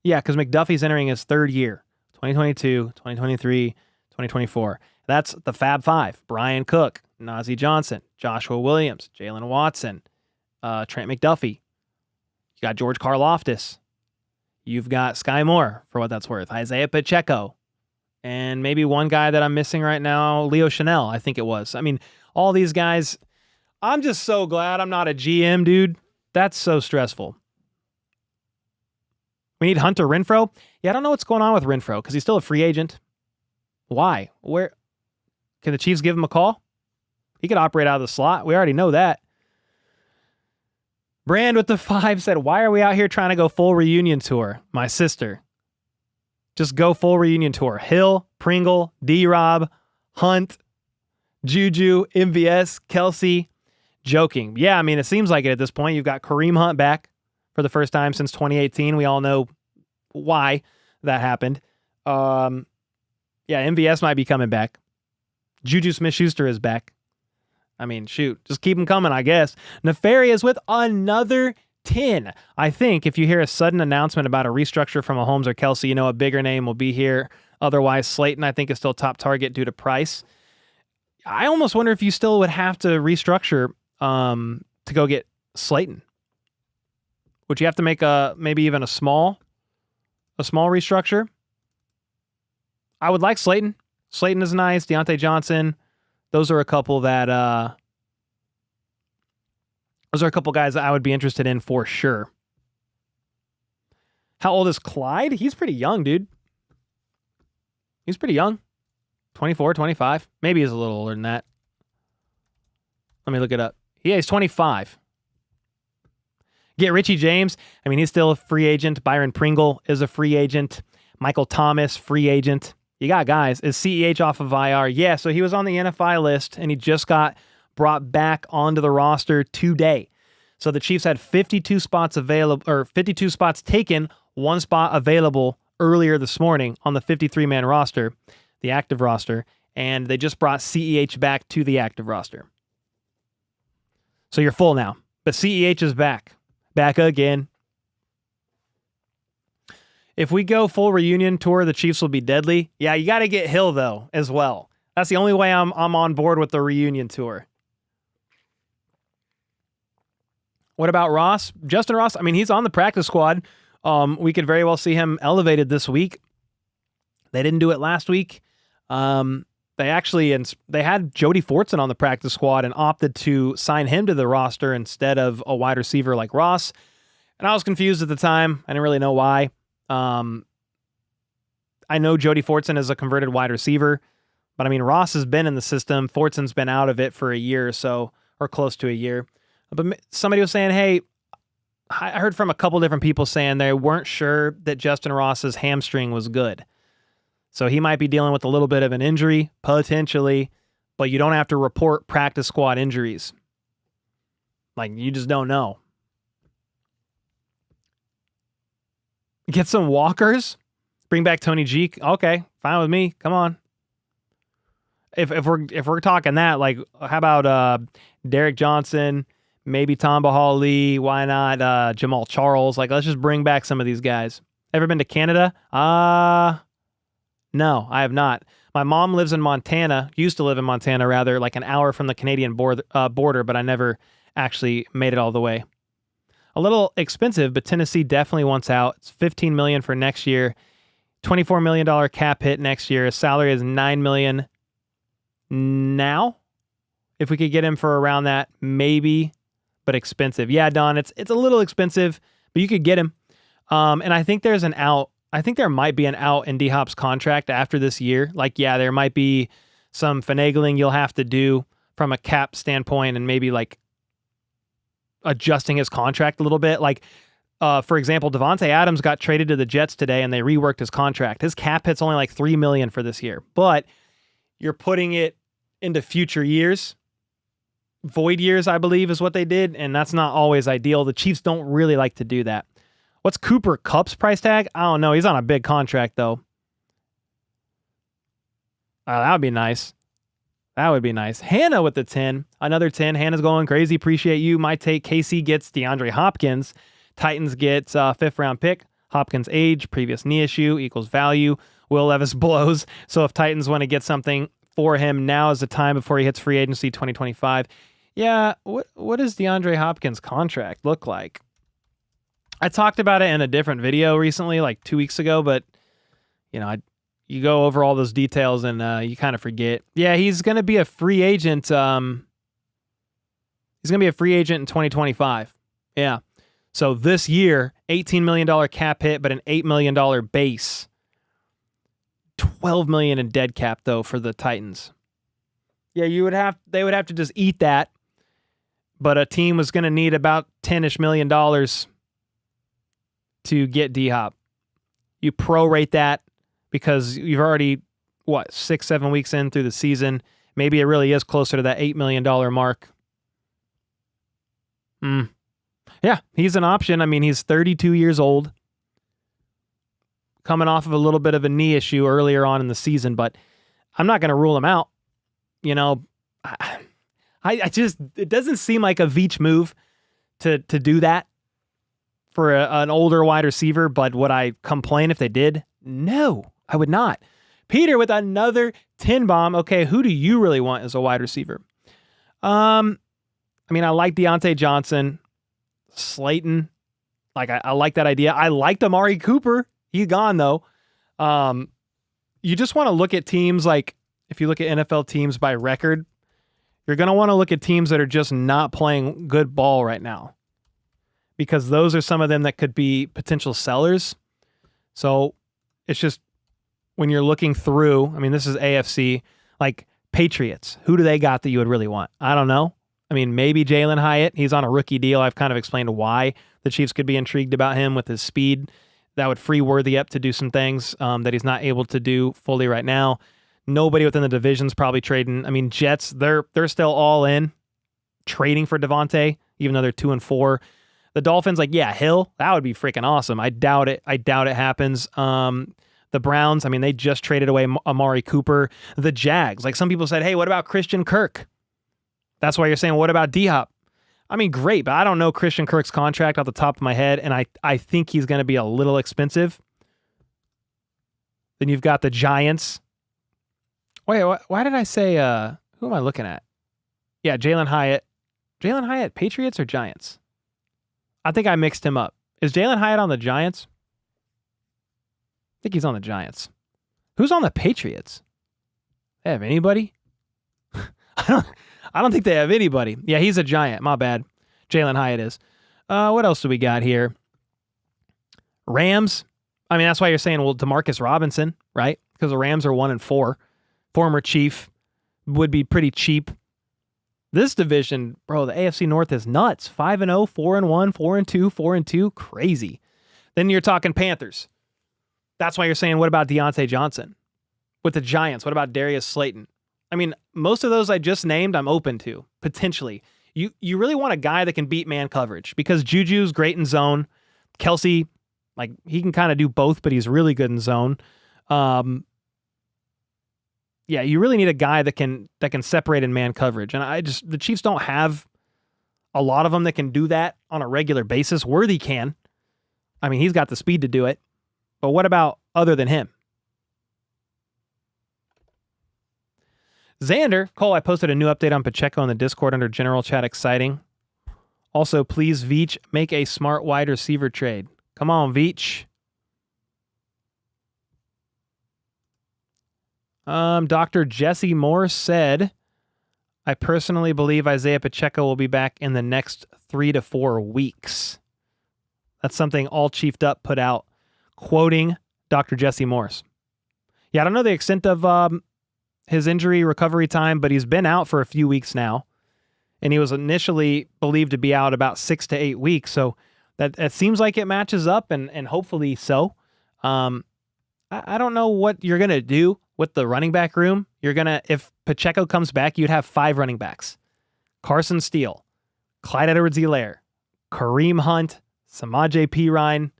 Yeah, because McDuffie's entering his 3rd year. 2022, 2023, 2024. That's the Fab Five. Brian Cook, Najee Johnson, Joshua Williams, Jalen Watson, Trent McDuffie. You got George Karlaftis. You've got Sky Moore, for what that's worth. Isaiah Pacheco. And maybe one guy that I'm missing right now, Leo Chanel, I think it was. I mean, all these guys, I'm just so glad I'm not a GM, dude. That's so stressful. We need Hunter Renfrow. Yeah, I don't know what's going on with Renfrow because he's still a free agent. Why? Where? Can the Chiefs give him a call? He could operate out of the slot. We already know that. Brand with the 5 said, why are we out here trying to go full reunion tour? My sister. Just go full reunion tour. Hill, Pringle, D-Rob, Hunt, Juju, MVS, Kelsey. Joking. Yeah, I mean, it seems like it at this point. You've got Kareem Hunt back for the first time since 2018. We all know why that happened. MVS might be coming back. Juju Smith-Schuster is back. I mean, shoot, just keep them coming, I guess. Nefarious with another 10. I think if you hear a sudden announcement about a restructure from Mahomes or Kelsey, you know a bigger name will be here. Otherwise, Slayton, I think, is still top target due to price. I almost wonder if you still would have to restructure to go get Slayton. Would you have to make maybe even a small restructure? I would like Slayton. Slayton is nice. Deontay Johnson. Those are a couple that guys that I would be interested in for sure. How old is Clyde? He's pretty young, dude. He's pretty young. 24, 25. Maybe he's a little older than that. Let me look it up. Yeah, he's 25. Get Richie James. I mean, he's still a free agent. Byron Pringle is a free agent. Michael Thomas, free agent. You got guys. Is CEH off of IR? Yeah, so he was on the NFI list, and he just got brought back onto the roster today. So the Chiefs had 52 spots available, or 52 spots taken, one spot available earlier this morning on the 53-man roster, the active roster, and they just brought CEH back to the active roster. So you're full now, but CEH is back again. If we go full reunion tour, the Chiefs will be deadly. Yeah, you got to get Hill, though, as well. That's the only way I'm on board with the reunion tour. What about Ross? Justin Ross, I mean, he's on the practice squad. We could very well see him elevated this week. They didn't do it last week. They had Jody Fortson on the practice squad and opted to sign him to the roster instead of a wide receiver like Ross. And I was confused at the time. I didn't really know why. I know Jody Fortson is a converted wide receiver, but I mean, Ross has been in the system. Fortson's been out of it for a year or so, or close to a year. But somebody was saying, hey, I heard from a couple different people saying they weren't sure that Justin Ross's hamstring was good. So he might be dealing with a little bit of an injury, potentially, but you don't have to report practice squad injuries. Like, you just don't know. Get some walkers. Bring back Tony G. Okay, fine with me. Come on. If we're talking that, like, how about Derek Johnson, maybe Tom Bahali, why not Jamal Charles? Like, let's just bring back some of these guys. Ever been to Canada? No, I have not. My mom lives in Montana, used to live in Montana rather, like an hour from the Canadian border, but I never actually made it all the way. A little expensive, but Tennessee definitely wants out. It's $15 million for next year, $24 million cap hit next year. His salary is $9 million now. If we could get him for around that, maybe, but expensive. Yeah, Don, it's a little expensive, but you could get him. And I think there's an out. I think there might be an out in D-Hop's contract after this year. Like, yeah, there might be some finagling you'll have to do from a cap standpoint and maybe like adjusting his contract a little bit. Like, for example, Devontae Adams got traded to the Jets today and they reworked his contract. His cap hit's only like $3 million for this year, but you're putting it into future years. Void years, I believe, is what they did, and that's not always ideal. The Chiefs don't really like to do that. What's Cooper Kupp's price tag? I don't know. He's on a big contract, though. That would be nice. That would be nice. Hannah with the 10. Another 10. Hannah's going crazy. Appreciate you. My take, KC gets DeAndre Hopkins. Titans gets 5th round pick. Hopkins' age, previous knee issue equals value. Will Levis blows. So if Titans want to get something for him, now is the time before he hits free agency 2025. Yeah, what does DeAndre Hopkins' contract look like? I talked about it in a different video recently, like 2 weeks ago, but you go over all those details and you kind of forget. Yeah, he's going to be a free agent. He's going to be a free agent in 2025. Yeah. So this year, $18 million cap hit, but an $8 million base. $12 million in dead cap though for the Titans. Yeah, they would have to just eat that. But a team was going to need about $10-ish million to get D-Hop. You prorate that because you've already, 6-7 weeks in through the season. Maybe it really is closer to that $8 million mark. Yeah, he's an option. I mean, he's 32 years old. Coming off of a little bit of a knee issue earlier on in the season, but I'm not going to rule him out. It doesn't seem like a Veach move to do that for an older wide receiver, but would I complain if they did? No, I would not. Peter with another 10 bomb. Okay, who do you really want as a wide receiver? I like Deontay Johnson, Slayton. Like, I like that idea. I liked Amari Cooper. He's gone, though. You just want to look at teams like, if you look at NFL teams by record, you're going to want to look at teams that are just not playing good ball right now, because those are some of them that could be potential sellers. So it's just when you're looking through, this is AFC, like Patriots. Who do they got that you would really want? I don't know. Maybe Jalen Hyatt. He's on a rookie deal. I've kind of explained why the Chiefs could be intrigued about him with his speed. That would free Worthy up to do some things that he's not able to do fully right now. Nobody within the division's probably trading. Jets, they're still all in. trading for Devontae, even though they're 2-4. The Dolphins, like, yeah, Hill, that would be freaking awesome. I doubt it. I doubt it happens. The Browns, I mean, they just traded away Amari Cooper. The Jags, like some people said, hey, what about Christian Kirk? That's why you're saying, what about D-Hop? I mean, great, but I don't know Christian Kirk's contract off the top of my head, and I think he's going to be a little expensive. Then you've got the Giants. Wait, why did I say, who am I looking at? Yeah, Jalen Hyatt. Jalen Hyatt, Patriots or Giants? I think I mixed him up. Is Jalen Hyatt on the Giants? I think he's on the Giants. Who's on the Patriots? They have anybody? I don't think they have anybody. Yeah, he's a Giant. My bad. Jalen Hyatt is. What else do we got here? Rams. I mean, that's why you're saying, well, DeMarcus Robinson, right? Because the Rams are 1-4. Former Chief, would be pretty cheap. This division, bro, the AFC North is nuts. 5-0, 4-1, 4-2, 4-2. Crazy. Then you're talking Panthers. That's why you're saying, what about Deontay Johnson? With the Giants, what about Darius Slayton? I mean, most of those I just named, I'm open to, potentially. You really want a guy that can beat man coverage because Juju's great in zone. Kelsey, like, he can kind of do both, but he's really good in zone. Yeah, you really need a guy that can separate in man coverage. And the Chiefs don't have a lot of them that can do that on a regular basis. Worthy can. I mean, he's got the speed to do it. But what about other than him? Xander, Cole, I posted a new update on Pacheco in the Discord under General Chat. Exciting. Also, please, Veach, make a smart wide receiver trade. Come on, Veach. Dr. Jesse Moore said, I personally believe Isaiah Pacheco will be back in the next 3 to 4 weeks. That's something All Chiefed Up put out, quoting Dr. Jesse Morse. Yeah, I don't know the extent of his injury recovery time, but he's been out for a few weeks now. And he was initially believed to be out about 6 to 8 weeks. So that seems like it matches up, and hopefully so. I don't know what you're going to do with the running back room. If Pacheco comes back, you'd have 5 running backs. Carson Steele, Clyde Edwards-Helaire, Kareem Hunt, Samaje Perine,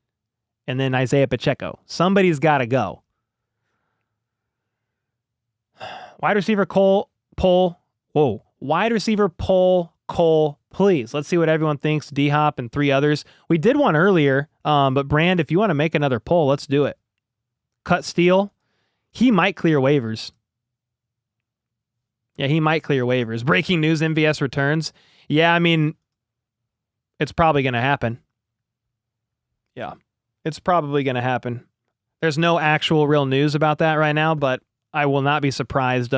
and then Isaiah Pacheco. Somebody's got to go. Wide receiver Cole. Wide receiver Cole, please. Let's see what everyone thinks. D-Hop and 3 others. We did one earlier, but Brand, if you want to make another poll, let's do it. Cut Steele. He might clear waivers. Yeah, he might clear waivers. Breaking news, MVS returns. Yeah, I mean, it's probably going to happen. Yeah, it's probably going to happen. There's no actual real news about that right now, but I will not be surprised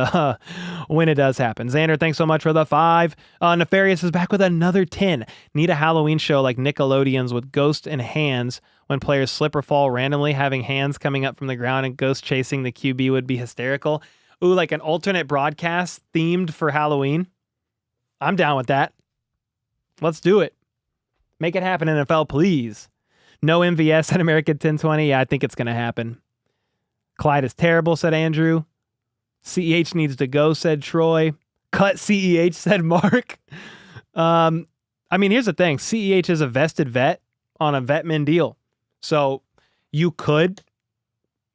when it does happen. Xander, thanks so much for the 5. Nefarious is back with another 10. Need a Halloween show like Nickelodeon's with ghosts and hands. When players slip or fall randomly, having hands coming up from the ground and ghosts chasing the QB would be hysterical. Ooh, like an alternate broadcast themed for Halloween. I'm down with that. Let's do it. Make it happen, NFL, please. No MVS at American 1020. Yeah, I think it's going to happen. Clyde is terrible, said Andrew. CEH needs to go, said Troy. Cut CEH, said Mark. I mean, here's the thing. CEH is a vested vet on a vetman deal. So you could,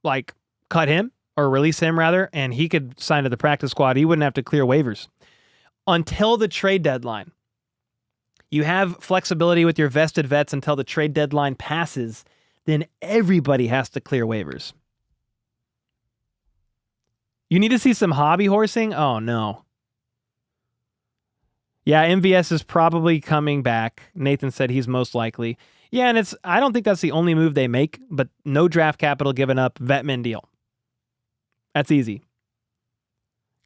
like, cut him or release him, rather, and he could sign to the practice squad. He wouldn't have to clear waivers. Until the trade deadline. You have flexibility with your vested vets until the trade deadline passes. Then everybody has to clear waivers. You need to see some hobby horsing? Oh, no. Yeah, MVS is probably coming back. Nathan said he's most likely. Yeah, and I don't think that's the only move they make, but no draft capital given up, vetman deal. That's easy.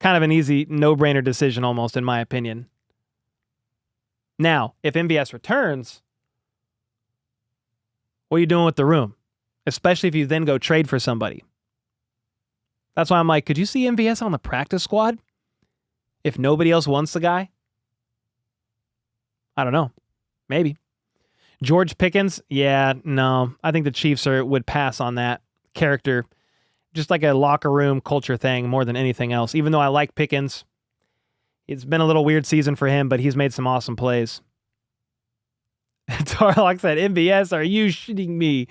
Kind of an easy no-brainer decision almost, in my opinion. Now, if MVS returns, what are you doing with the room? Especially if you then go trade for somebody. That's why I'm like, could you see MVS on the practice squad? If nobody else wants the guy? I don't know. Maybe. George Pickens? Yeah, no. I think the Chiefs would pass on that character. Just like a locker room culture thing more than anything else. Even though I like Pickens, It's been a little weird season for him, but he's made some awesome plays. Tarlock said, MVS, are you shitting me?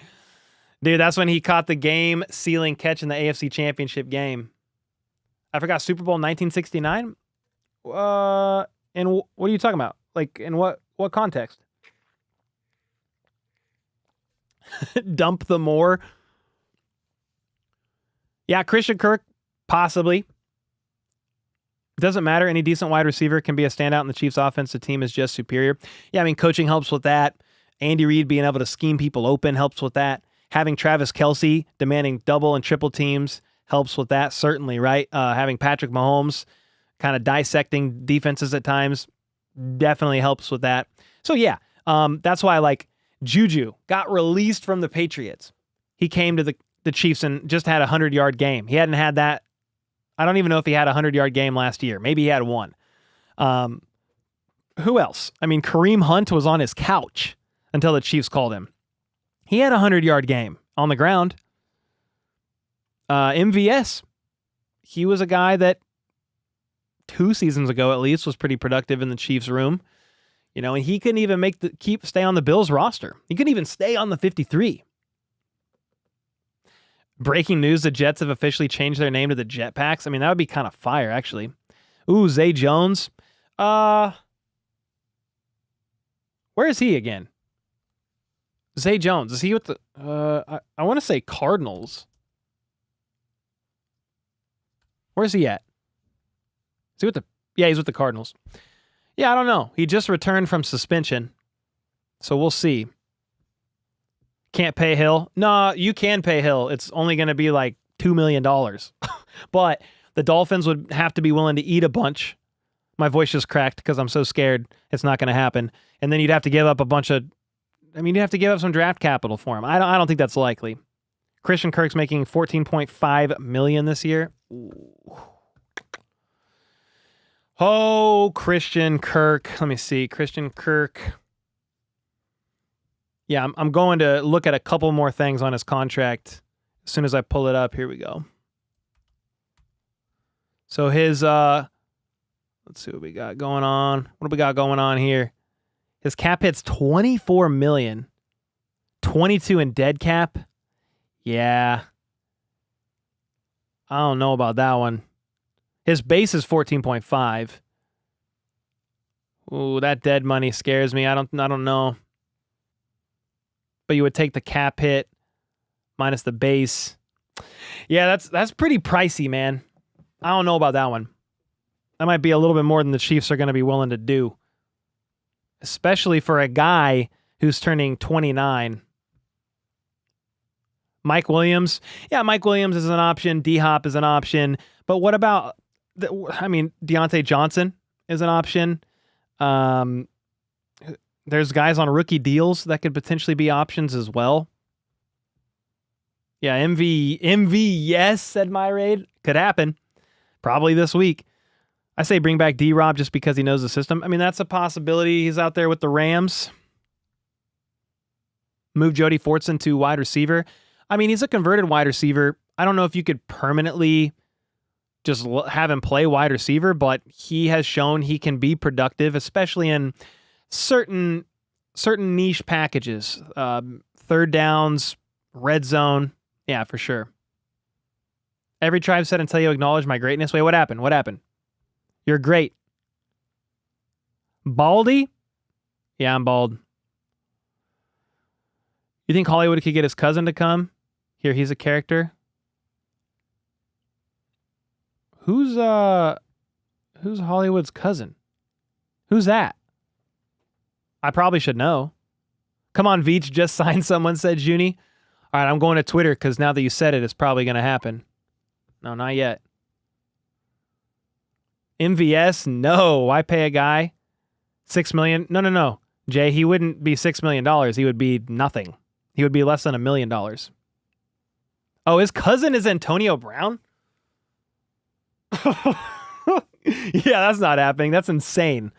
Dude, that's when he caught the game-sealing catch in the AFC Championship game. I forgot, Super Bowl 1969? And what are you talking about? Like, in what context? Dump the more? Yeah, Christian Kirk, possibly. Doesn't matter. Any decent wide receiver can be a standout in the Chiefs' offense. The team is just superior. Yeah, I mean, coaching helps with that. Andy Reid being able to scheme people open helps with that. Having Travis Kelce demanding double and triple teams helps with that, certainly, right? Having Patrick Mahomes kind of dissecting defenses at times definitely helps with that. So, yeah, that's why, like, Juju got released from the Patriots. He came to the Chiefs and just had a 100-yard game. He hadn't had that. I don't even know if he had a 100-yard game last year. Maybe he had one. Who else? I mean, Kareem Hunt was on his couch until the Chiefs called him. He had a 100-yard game on the ground. MVS, he was a guy that 2 seasons ago at least was pretty productive in the Chiefs room. You know, and he couldn't even stay on the Bills roster. He couldn't even stay on the 53. Breaking news, the Jets have officially changed their name to the Jetpacks. I mean, that would be kind of fire, actually. Ooh, Zay Jones. Where is he again? Zay Jones. Is he with the... I want to say Cardinals. Where's he at? Is he with the... Yeah, he's with the Cardinals. Yeah, I don't know. He just returned from suspension. So we'll see. Can't pay Hill. No, you can pay Hill. It's only going to be like $2 million. But the Dolphins would have to be willing to eat a bunch. My voice just cracked because I'm so scared it's not going to happen. And then you'd have to give up you'd have to give up some draft capital for him. I don't think that's likely. Christian Kirk's making $14.5 million this year. Ooh. Oh, Christian Kirk. Let me see. Christian Kirk. Yeah, I'm going to look at a couple more things on his contract as soon as I pull it up. Here we go. So his, let's see what we got going on. What do we got going on here? His cap hit's $24 million. 22 in dead cap. Yeah. I don't know about that one. His base is 14.5. Ooh, that dead money scares me. I don't know. But you would take the cap hit minus the base. Yeah, that's pretty pricey, man. I don't know about that one. That might be a little bit more than the Chiefs are going to be willing to do. Especially for a guy who's turning 29. Mike Williams. Yeah, Mike Williams is an option. D-Hop is an option. But what about, Deontay Johnson is an option. There's guys on rookie deals that could potentially be options as well. Yeah, MV, yes, said Myraid. Could happen. Probably this week. I say bring back D-Rob just because he knows the system. I mean, that's a possibility. He's out there with the Rams. Move Jody Fortson to wide receiver. I mean, he's a converted wide receiver. I don't know if you could permanently just have him play wide receiver, but he has shown he can be productive, especially in certain niche packages. Third downs, red zone. Yeah, for sure. Every tribe said until you acknowledge my greatness. Wait, what happened? What happened? You're great. Baldy? Yeah, I'm bald. You think Hollywood could get his cousin to come? Here, he's a character. Who's Hollywood's cousin? Who's that? I probably should know. Come on, Veach, just signed someone, said Junie. All right, I'm going to Twitter because now that you said it, it's probably going to happen. No, not yet. MVS? No. Why pay a guy $6 million? No. Jay, he wouldn't be $6 million. He would be nothing. He would be less than $1 million. Oh, his cousin is Antonio Brown? Yeah, that's not happening. That's insane.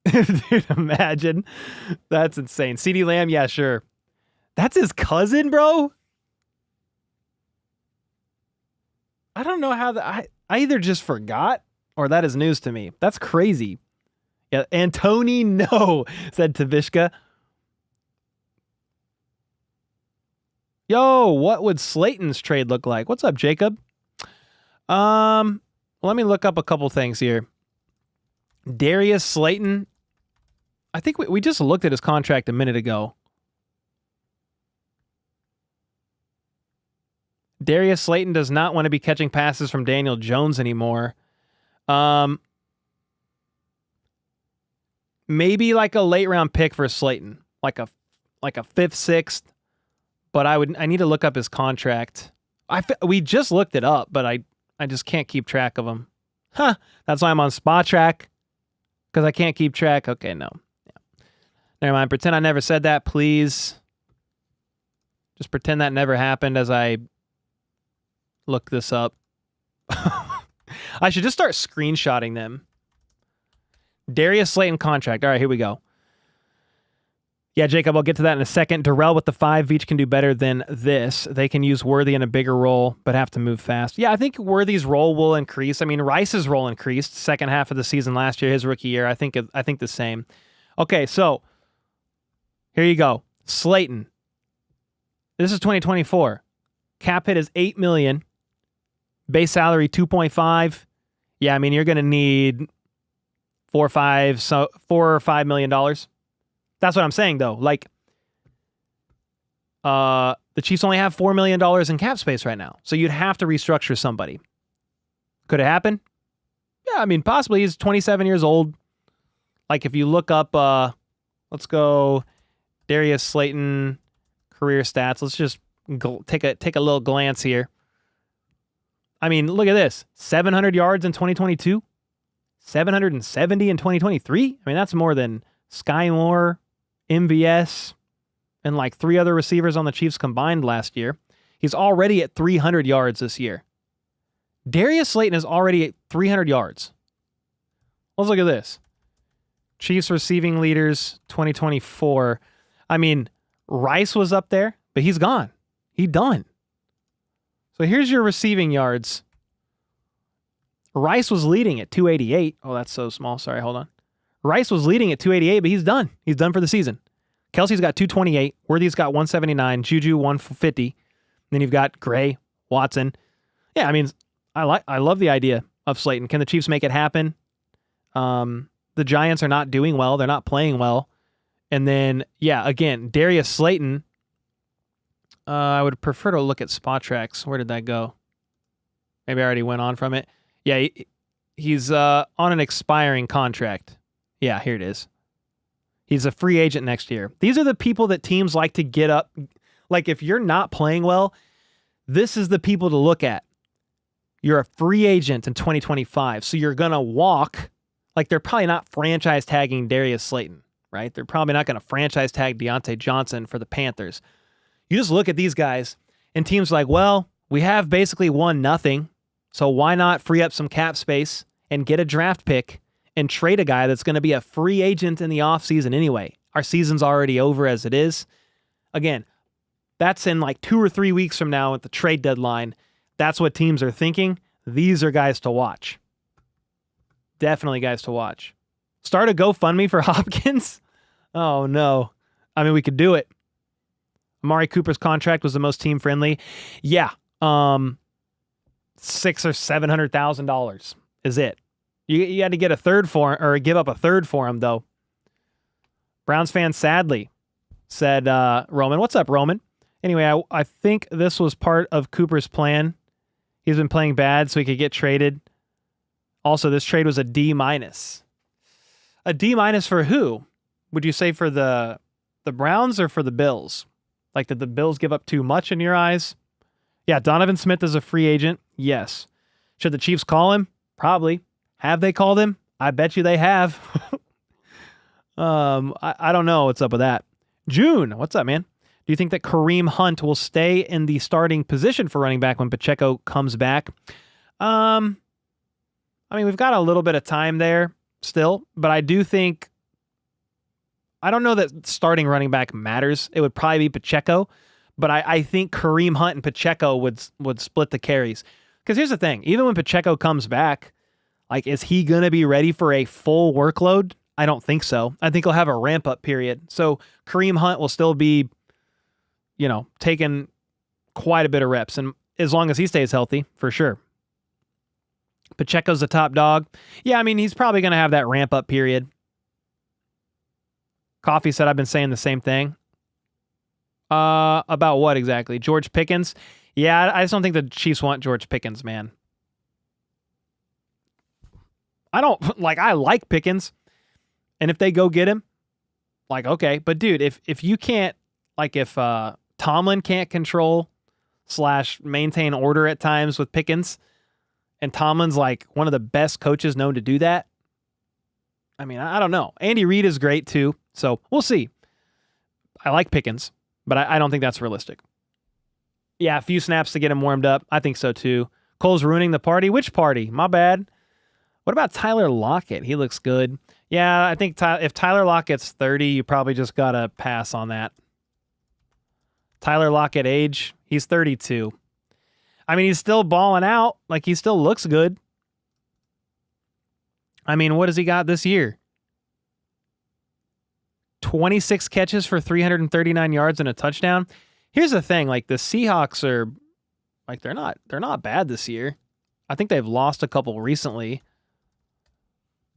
Dude, imagine. That's insane. CeeDee Lamb, yeah, sure. That's his cousin, bro? I don't know how I either just forgot or that is news to me. That's crazy. Yeah, Antony, no, said Tavishka. Yo, what would Slayton's trade look like? What's up, Jacob? Let me look up a couple things here. Darius Slayton. I think we just looked at his contract a minute ago. Darius Slayton does not want to be catching passes from Daniel Jones anymore. Maybe like a late round pick for Slayton, like a fifth, sixth. But I need to look up his contract. We just looked it up, but I just can't keep track of him. Huh? That's why I'm on Spot Track, because I can't keep track. Okay, no. Yeah. Never mind. Pretend I never said that, please. Just pretend that never happened as I look this up. I should just start screenshotting them. Darius Slayton contract. All right, here we go. Yeah, Jacob, I'll get to that in a second. Darrell with the 5 Veach can do better than this. They can use Worthy in a bigger role, but have to move fast. Yeah, I think Worthy's role will increase. I mean, Rice's role increased second half of the season last year, his rookie year. I think the same. Okay, so here you go. Slayton. This is 2024. Cap hit is $8 million. Base salary 2.5. Yeah, I mean, you're going to need $4 or $5 million. That's what I'm saying, though. Like, the Chiefs only have $4 million in cap space right now. So you'd have to restructure somebody. Could it happen? Yeah, I mean, possibly. He's 27 years old. Like, if you look up, let's go Darius Slayton career stats. Let's just take a little glance here. I mean, look at this. 700 yards in 2022. 770 in 2023. I mean, that's more than Sky Moore, MVS, and like 3 other receivers on the Chiefs combined last year. He's already at 300 yards this year. Darius Slayton is already at 300 yards. Let's look at this. Chiefs receiving leaders 2024. I mean, Rice was up there, but he's gone. He's done. So here's your receiving yards. Rice was leading at 288. Oh, that's so small. Sorry, hold on. Rice was leading at 288, but he's done. He's done for the season. Kelsey's got 228. Worthy's got 179. Juju 150. Then you've got Gray, Watson. Yeah, I mean, I love the idea of Slayton. Can the Chiefs make it happen? The Giants are not doing well. They're not playing well. And then, yeah, again, Darius Slayton. I would prefer to look at Spot Tracks. Where did that go? Maybe I already went on from it. Yeah, he's on an expiring contract. Yeah, here it is. He's a free agent next year. These are the people that teams like to get up. Like, if you're not playing well, this is the people to look at. You're a free agent in 2025, so you're going to walk. Like, they're probably not franchise tagging Darius Slayton, right? They're probably not going to franchise tag Deontay Johnson for the Panthers. You just look at these guys, and teams like, well, we have basically won nothing, so why not free up some cap space and get a draft pick and trade a guy that's going to be a free agent in the offseason anyway? Our season's already over as it is. Again, that's in like 2 or 3 weeks from now at the trade deadline. That's what teams are thinking. These are guys to watch. Definitely guys to watch. Start a GoFundMe for Hopkins? Oh, no. I mean, we could do it. Amari Cooper's contract was the most team-friendly. Yeah. $600,000 or $700,000 is it. You had to get a third for him, or give up a third for him, though. Browns fan sadly said, Roman. What's up, Roman? Anyway, I think this was part of Cooper's plan. He's been playing bad so he could get traded. Also, this trade was a D-. A D- for who? Would you say for the Browns or for the Bills? Like, did the Bills give up too much in your eyes? Yeah, Donovan Smith is a free agent. Yes. Should the Chiefs call him? Probably. Have they called him? I bet you they have. I don't know what's up with that. June, what's up, man? Do you think that Kareem Hunt will stay in the starting position for running back when Pacheco comes back? I mean, we've got a little bit of time there still, but I do think, I don't know that starting running back matters. It would probably be Pacheco, but I think Kareem Hunt and Pacheco would split the carries. Because here's the thing. Even when Pacheco comes back, like, is he going to be ready for a full workload? I don't think so. I think he'll have a ramp-up period. So Kareem Hunt will still be, taking quite a bit of reps. And as long as he stays healthy, for sure. Pacheco's the top dog. Yeah, I mean, he's probably going to have that ramp-up period. Coffee said I've been saying the same thing. About what exactly? George Pickens? Yeah, I just don't think the Chiefs want George Pickens, man. I like Pickens. And if they go get him, okay. But dude, if you can't, if Tomlin can't control / maintain order at times with Pickens, and Tomlin's one of the best coaches known to do that, I mean, I don't know. Andy Reid is great too, so we'll see. I like Pickens, but I don't think that's realistic. Yeah, a few snaps to get him warmed up. I think so too. Cole's ruining the party. Which party? My bad. What about Tyler Lockett? He looks good. Yeah, I think if Tyler Lockett's 30, you probably just got to pass on that. Tyler Lockett age, he's 32. I mean, he's still balling out. He still looks good. I mean, what has he got this year? 26 catches for 339 yards and a touchdown. Here's the thing, the Seahawks are they're not bad this year. I think they've lost a couple recently.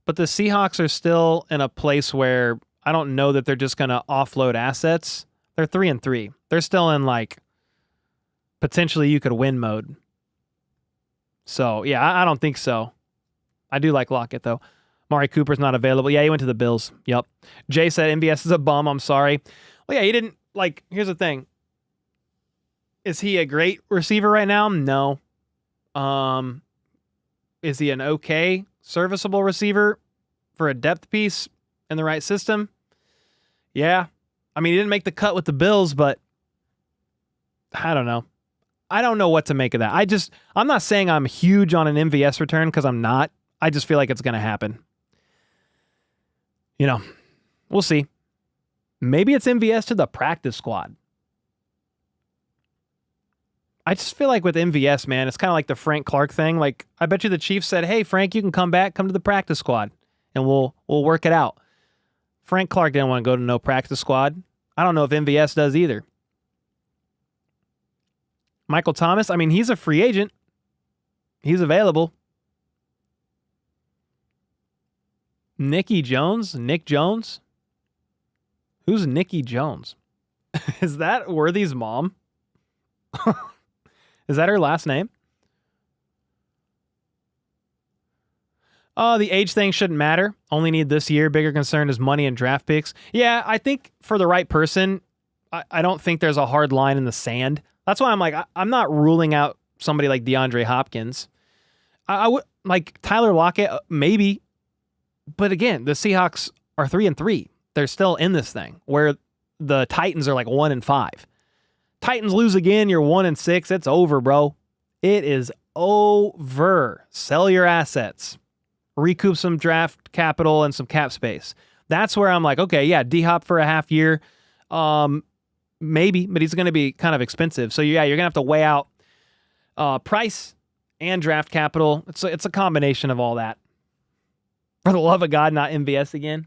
But the Seahawks are still in a place where I don't know that they're just going to offload assets. They're 3-3. They're still in potentially you could win mode. So, yeah, I don't think so. I do like Lockett, though. Mari Cooper's not available. Yeah, he went to the Bills. Yep. Jay said MVS is a bum. I'm sorry. Well, yeah, he didn't, here's the thing. Is he a great receiver right now? No. Is he an okay, serviceable receiver for a depth piece in the right system? Yeah. I mean, he didn't make the cut with the Bills, but I don't know. I don't know what to make of that. I'm not saying I'm huge on an MVS return because I'm not. I just feel like it's going to happen. We'll see. Maybe it's MVS to the practice squad. I just feel like with MVS, man, it's kind of like the Frank Clark thing. I bet you the Chiefs said, hey, Frank, you can come back, come to the practice squad, and we'll work it out. Frank Clark didn't want to go to no practice squad. I don't know if MVS does either. Michael Thomas, I mean, he's a free agent. He's available. Nick Jones? Who's Nicky Jones? Is that Worthy's mom? Is that her last name? The age thing shouldn't matter. Only need this year. Bigger concern is money and draft picks. Yeah, I think for the right person, I don't think there's a hard line in the sand. That's why I'm not ruling out somebody like DeAndre Hopkins. I would Tyler Lockett, maybe. But again, the Seahawks are 3-3. They're still in this thing where the Titans are 1-5. Titans lose again, you're 1-6. It's over, bro. It is over. Sell your assets. Recoup some draft capital and some cap space. That's where I'm okay, yeah, D-Hop for a half year. Maybe, but he's going to be kind of expensive. So yeah, you're going to have to weigh out price and draft capital. It's a combination of all that. For the love of God, not MVS again.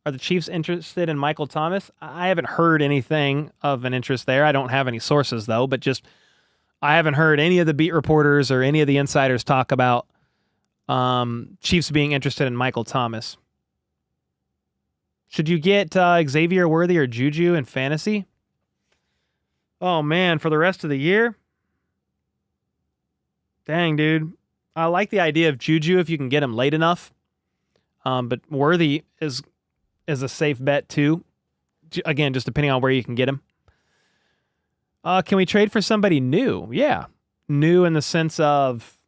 Are the Chiefs interested in Michael Thomas? I haven't heard anything of an interest there. I don't have any sources, though, but I haven't heard any of the beat reporters or any of the insiders talk about Chiefs being interested in Michael Thomas. Should you get Xavier Worthy or Juju in fantasy? Oh, man, for the rest of the year? Dang, dude. I like the idea of Juju if you can get him late enough. But Worthy is a safe bet too. Again, just depending on where you can get him. Can we trade for somebody new? Yeah. New in the sense of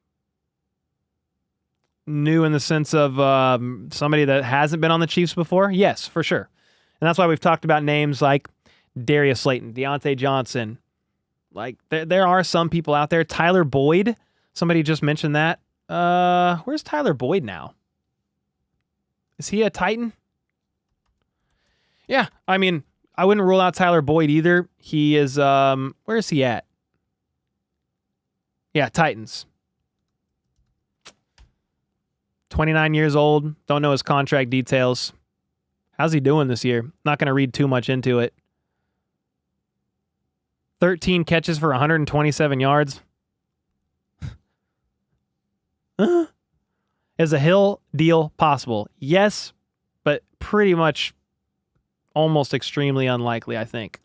somebody that hasn't been on the Chiefs before? Yes, for sure. And that's why we've talked about names like Darius Slayton, Deontay Johnson. There are some people out there. Tyler Boyd. Somebody just mentioned that. Where's Tyler Boyd now? Is he a Titan? Yeah, I mean, I wouldn't rule out Tyler Boyd either. He is, where is he at? Yeah, Titans. 29 years old. Don't know his contract details. How's he doing this year? Not going to read too much into it. 13 catches for 127 yards. Is a Hill deal possible? Yes, but pretty much almost extremely unlikely, I think.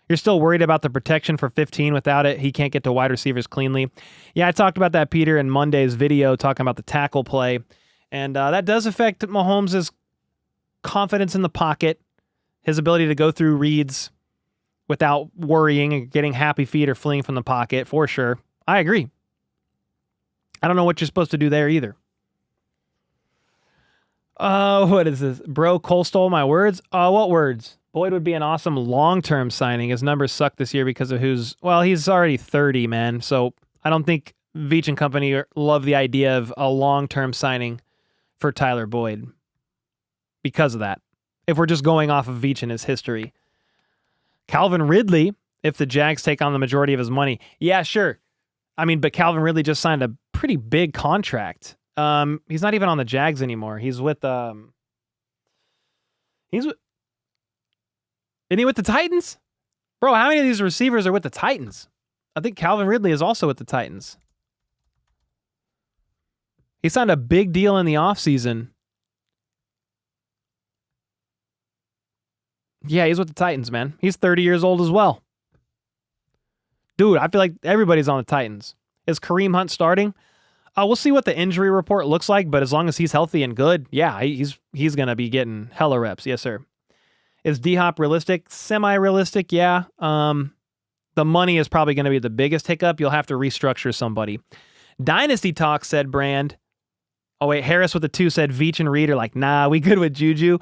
You're still worried about the protection for 15 without it. He can't get to wide receivers cleanly. Yeah, I talked about that, Peter, in Monday's video talking about the tackle play. And that does affect Mahomes' confidence in the pocket, his ability to go through reads without worrying and getting happy feet or fleeing from the pocket, for sure. I agree. I don't know what you're supposed to do there either. What is this? Bro, Cole stole my words? What words? Boyd would be an awesome long-term signing. His numbers suck this year because of he's already 30, man. So I don't think Veach and company love the idea of a long-term signing for Tyler Boyd because of that. If we're just going off of Veach and his history. Calvin Ridley, if the Jags take on the majority of his money. Yeah, sure. I mean, but Calvin Ridley just signed a pretty big contract. He's not even on the Jags anymore. Isn't he with the Titans? Bro, how many of these receivers are with the Titans? I think Calvin Ridley is also with the Titans. He signed a big deal in the offseason. Yeah, he's with the Titans, man. He's 30 years old as well. Dude, I feel like everybody's on the Titans. Is Kareem Hunt starting? We'll see what the injury report looks like, but as long as he's healthy and good, yeah, he's going to be getting hella reps. Yes, sir. Is D-Hop realistic? Semi-realistic, yeah. The money is probably going to be the biggest hiccup. You'll have to restructure somebody. Dynasty Talk said Brand. Oh, wait, Harris with the 2 said Veach and Reed are like, nah, we good with Juju.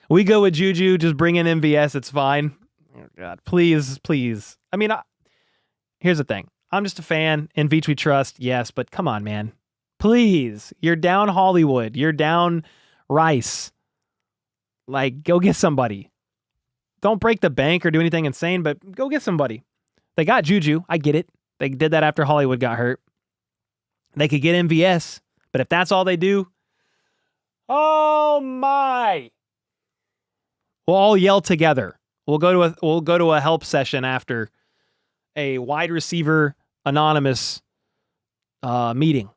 We go with Juju, just bring in MVS, it's fine. Oh, God, please. I mean, here's the thing. I'm just a fan. In Veach we trust, yes, but come on, man. Please. You're down Hollywood. You're down Rice. Like, go get somebody. Don't break the bank or do anything insane, but go get somebody. They got Juju. I get it. They did that after Hollywood got hurt. They could get MVS, but if that's all they do, oh my. We'll all yell together. We'll go to a help session after a wide receiver anonymous meeting,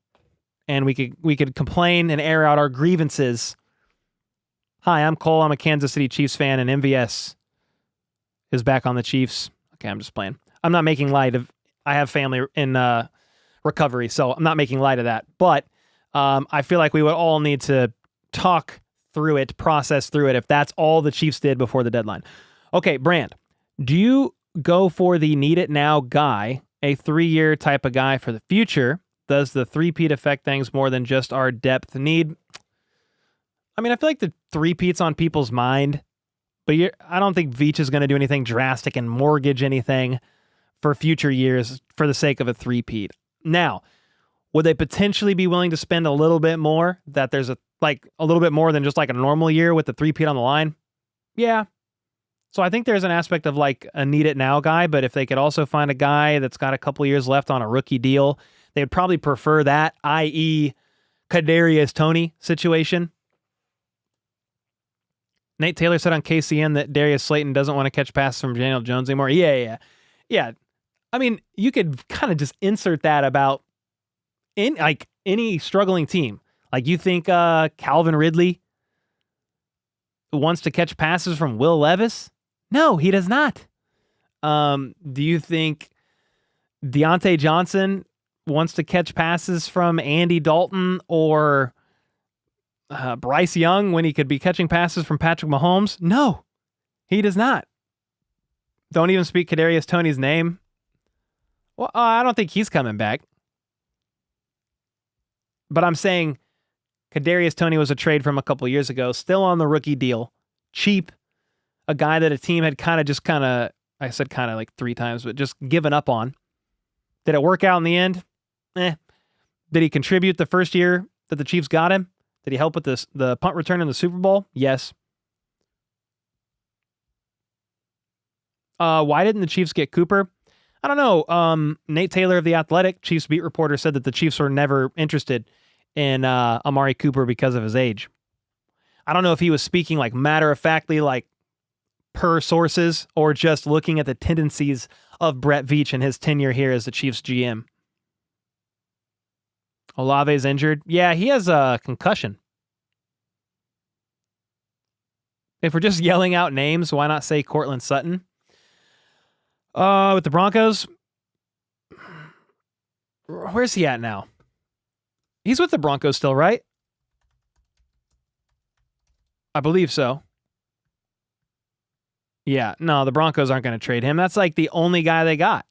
and we could complain and air out our grievances. Hi, I'm Cole. I'm a Kansas City Chiefs fan, and MVS is back on the Chiefs. Okay, I'm just playing. I'm not making light of. I have family in recovery, so I'm not making light of that. But I feel like we would all need to talk through it, process through it, if that's all the Chiefs did before the deadline. Okay, Brand, do you go for the need it now guy, a 3-year type of guy for the future? Does the three-peat affect things more than just our depth need? I mean, I feel like the three-peat's on people's mind, but I don't think Veach is going to do anything drastic and mortgage anything for future years for the sake of a three-peat. Now, would they potentially be willing to spend a little bit more, that there's a little bit more than just like a normal year with the three-peat on the line? Yeah. So I think there's an aspect of like a need it now guy, but if they could also find a guy that's got a couple years left on a rookie deal, they would probably prefer that, i.e. Kadarius Toney situation. Nate Taylor said on KCN that Darius Slayton doesn't want to catch passes from Daniel Jones anymore. Yeah. I mean, you could kind of just insert that about any struggling team. Like, you think Calvin Ridley wants to catch passes from Will Levis? No, he does not. Do you think Deontay Johnson wants to catch passes from Andy Dalton or Bryce Young when he could be catching passes from Patrick Mahomes? No, he does not. Don't even speak Kadarius Toney's name. Well, I don't think he's coming back. But I'm saying Kadarius Toney was a trade from a couple years ago, still on the rookie deal, cheap, a guy that a team had I said kind of like 3 times, but just given up on. Did it work out in the end? Did he contribute the first year that the Chiefs got him? Did he help with the punt return in the Super Bowl? Yes. Why didn't the Chiefs get Cooper? I don't know. Nate Taylor of The Athletic, Chiefs beat reporter, said that the Chiefs were never interested in Amari Cooper because of his age. I don't know if he was speaking like matter-of-factly, like per sources, or just looking at the tendencies of Brett Veach and his tenure here as the Chiefs GM. Olave's injured. Yeah, he has a concussion. If we're just yelling out names, why not say Cortland Sutton? With the Broncos, where's he at now? He's with the Broncos still, right? I believe so. Yeah, no, the Broncos aren't going to trade him. That's like the only guy they got.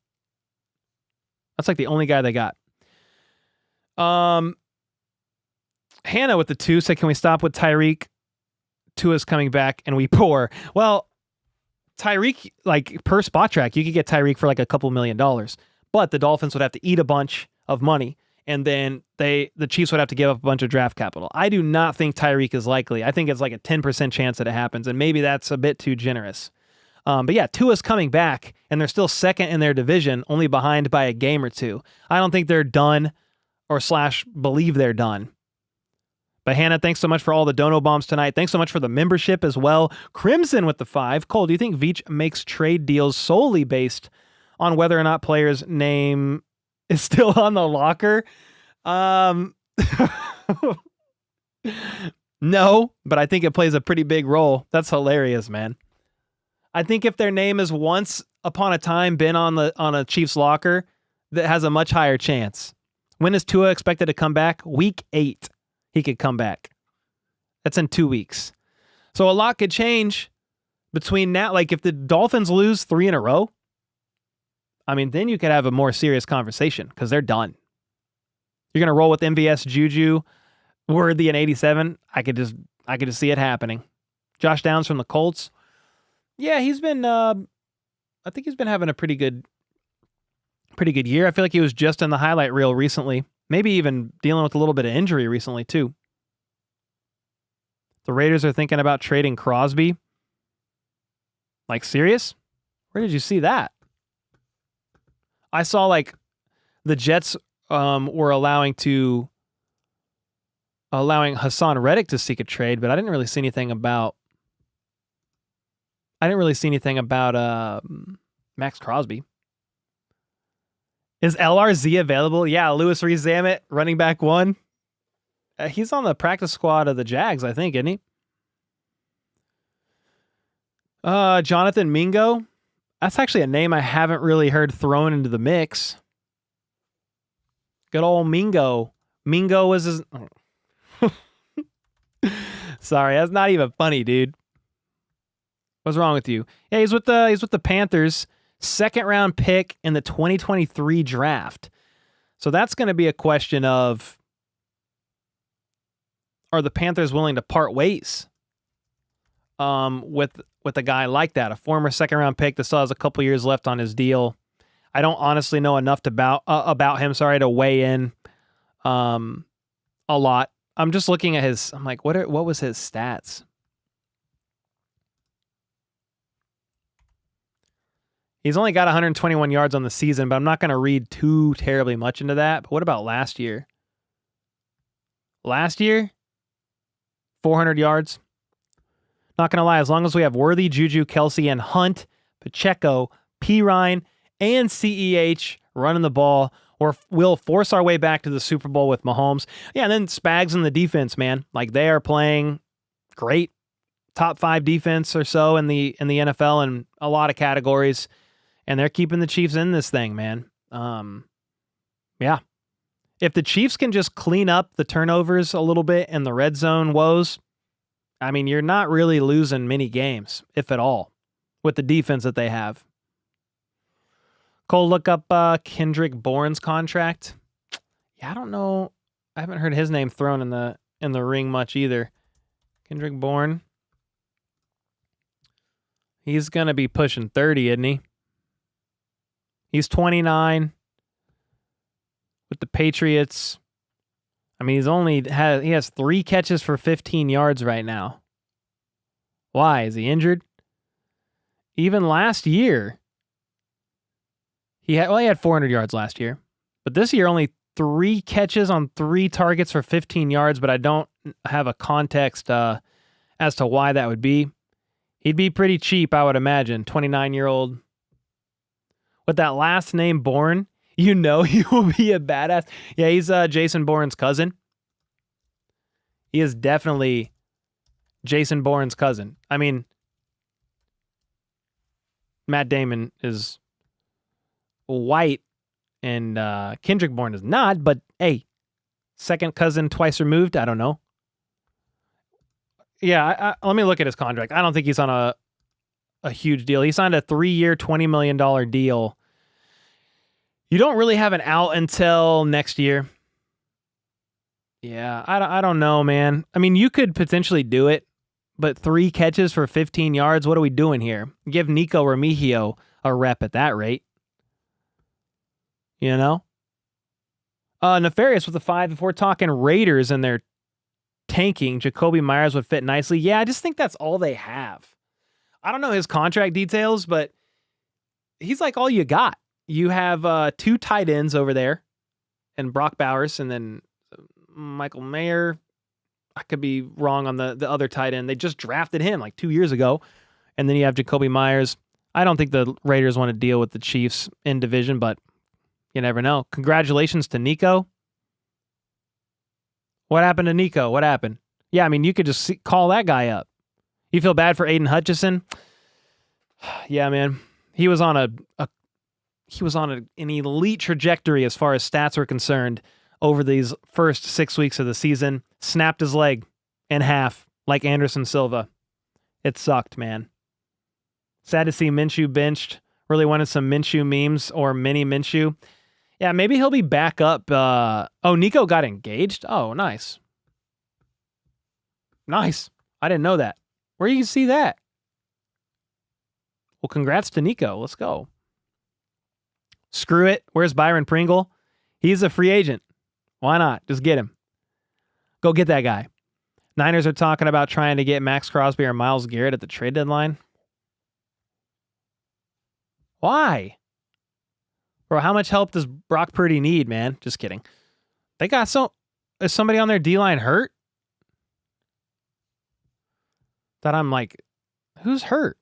Hannah with the 2 said, can we stop with Tyreek? Tua's coming back and we pour. Well, Tyreek, like per Spot Track, you could get Tyreek for like a couple $1 million, but the Dolphins would have to eat a bunch of money, and then the Chiefs would have to give up a bunch of draft capital. I do not think Tyreek is likely. I think it's like a 10% chance that it happens, and maybe that's a bit too generous. But yeah, Tua's coming back, and they're still second in their division, only behind by a game or 2. I don't think they're done, or / believe they're done. But Hannah, thanks so much for all the dono bombs tonight. Thanks so much for the membership as well. Crimson with the 5. Cole, do you think Veach makes trade deals solely based on whether or not players' name is still on the locker? No, but I think it plays a pretty big role. That's hilarious, man. I think if their name is once upon a time been on a Chiefs locker, that has a much higher chance. When is Tua expected to come back? Week 8. He could come back. That's in 2 weeks. So a lot could change between now. Like if the Dolphins lose 3 in a row, I mean, then you could have a more serious conversation because they're done. You're going to roll with MVS, Juju, Worthy, and 87. I could just see it happening. Josh Downs from the Colts. Yeah, he's been, I think he's been having a pretty good year. I feel like he was just in the highlight reel recently. Maybe even dealing with a little bit of injury recently, too. The Raiders are thinking about trading Crosby. Like, serious? Where did you see that? I saw, like, the Jets were allowing Hassan Reddick to seek a trade, but I didn't really see anything about Max Crosby. Is LRZ available? Yeah, Louis Rees-Zammit, running back 1. He's on the practice squad of the Jags, I think, isn't he? Jonathan Mingo. That's actually a name I haven't really heard thrown into the mix. Good old Mingo. Mingo was his... Sorry, that's not even funny, dude. What's wrong with you? Yeah, he's with the Panthers. 2nd round pick in the 2023 draft. So that's going to be a question of, are the Panthers willing to part ways with a guy like that, a former 2nd round pick that still has a couple years left on his deal? I don't honestly know enough about him, to weigh in a lot. I'm just looking at his, I'm like, what was his stats? He's only got 121 yards on the season, but I'm not going to read too terribly much into that. But what about last year? 400 yards. Not going to lie, as long as we have Worthy, Juju, Kelsey, and Hunt, Pacheco, Pirine, and CEH running the ball, or we'll force our way back to the Super Bowl with Mahomes. Yeah, and then Spags in the defense, man. Like, they are playing great. Top 5 defense or so in the NFL in a lot of categories. And they're keeping the Chiefs in this thing, man. Yeah. If the Chiefs can just clean up the turnovers a little bit and the red zone woes, I mean, you're not really losing many games, if at all, with the defense that they have. Cole, look up Kendrick Bourne's contract. Yeah, I don't know. I haven't heard his name thrown in the ring much either. Kendrick Bourne. He's going to be pushing 30, isn't he? He's 29 with the Patriots. I mean, he has 3 catches for 15 yards right now. Why? Is he injured? Even last year, He had 400 yards last year. But this year, only 3 catches on 3 targets for 15 yards, but I don't have a context as to why that would be. He'd be pretty cheap, I would imagine. 29-year-old. With that last name, Bourne, he will be a badass. Yeah, he's Jason Bourne's cousin. He is definitely Jason Bourne's cousin. I mean, Matt Damon is white and Kendrick Bourne is not, but hey, second cousin twice removed, I don't know. Yeah, let me look at his contract. I don't think he's on a huge deal. He signed a 3-year, $20 million deal. You don't really have an out until next year. Yeah, I don't know, man. I mean, you could potentially do it, but 3 catches for 15 yards, what are we doing here? Give Nico Remigio a rep at that rate. You know? Nefarious with a 5. If we're talking Raiders and they're tanking, Jacoby Myers would fit nicely. Yeah, I just think that's all they have. I don't know his contract details, but he's like all you got. You have 2 tight ends over there, and Brock Bowers, and then Michael Mayer. I could be wrong on the other tight end. They just drafted him like 2 years ago. And then you have Jacoby Myers. I don't think the Raiders want to deal with the Chiefs in division, but you never know. Congratulations to Nico. What happened to Nico? What happened? Yeah, I mean, you could just call that guy up. You feel bad for Aiden Hutchinson? Yeah, man. He was on an elite trajectory as far as stats were concerned over these first 6 weeks of the season. Snapped his leg in half like Anderson Silva. It sucked, man. Sad to see Minshew benched. Really wanted some Minshew memes or mini Minshew. Yeah, maybe he'll be back up. Nico got engaged? Oh, nice. Nice. I didn't know that. Where do you see that? Well, congrats to Nico. Let's go. Screw it. Where's Byron Pringle? He's a free agent. Why not? Just get him. Go get that guy. Niners are talking about trying to get Max Crosby or Myles Garrett at the trade deadline. Why? Bro, how much help does Brock Purdy need, man? Just kidding. They got is somebody on their D-line hurt? That I'm like, who's hurt?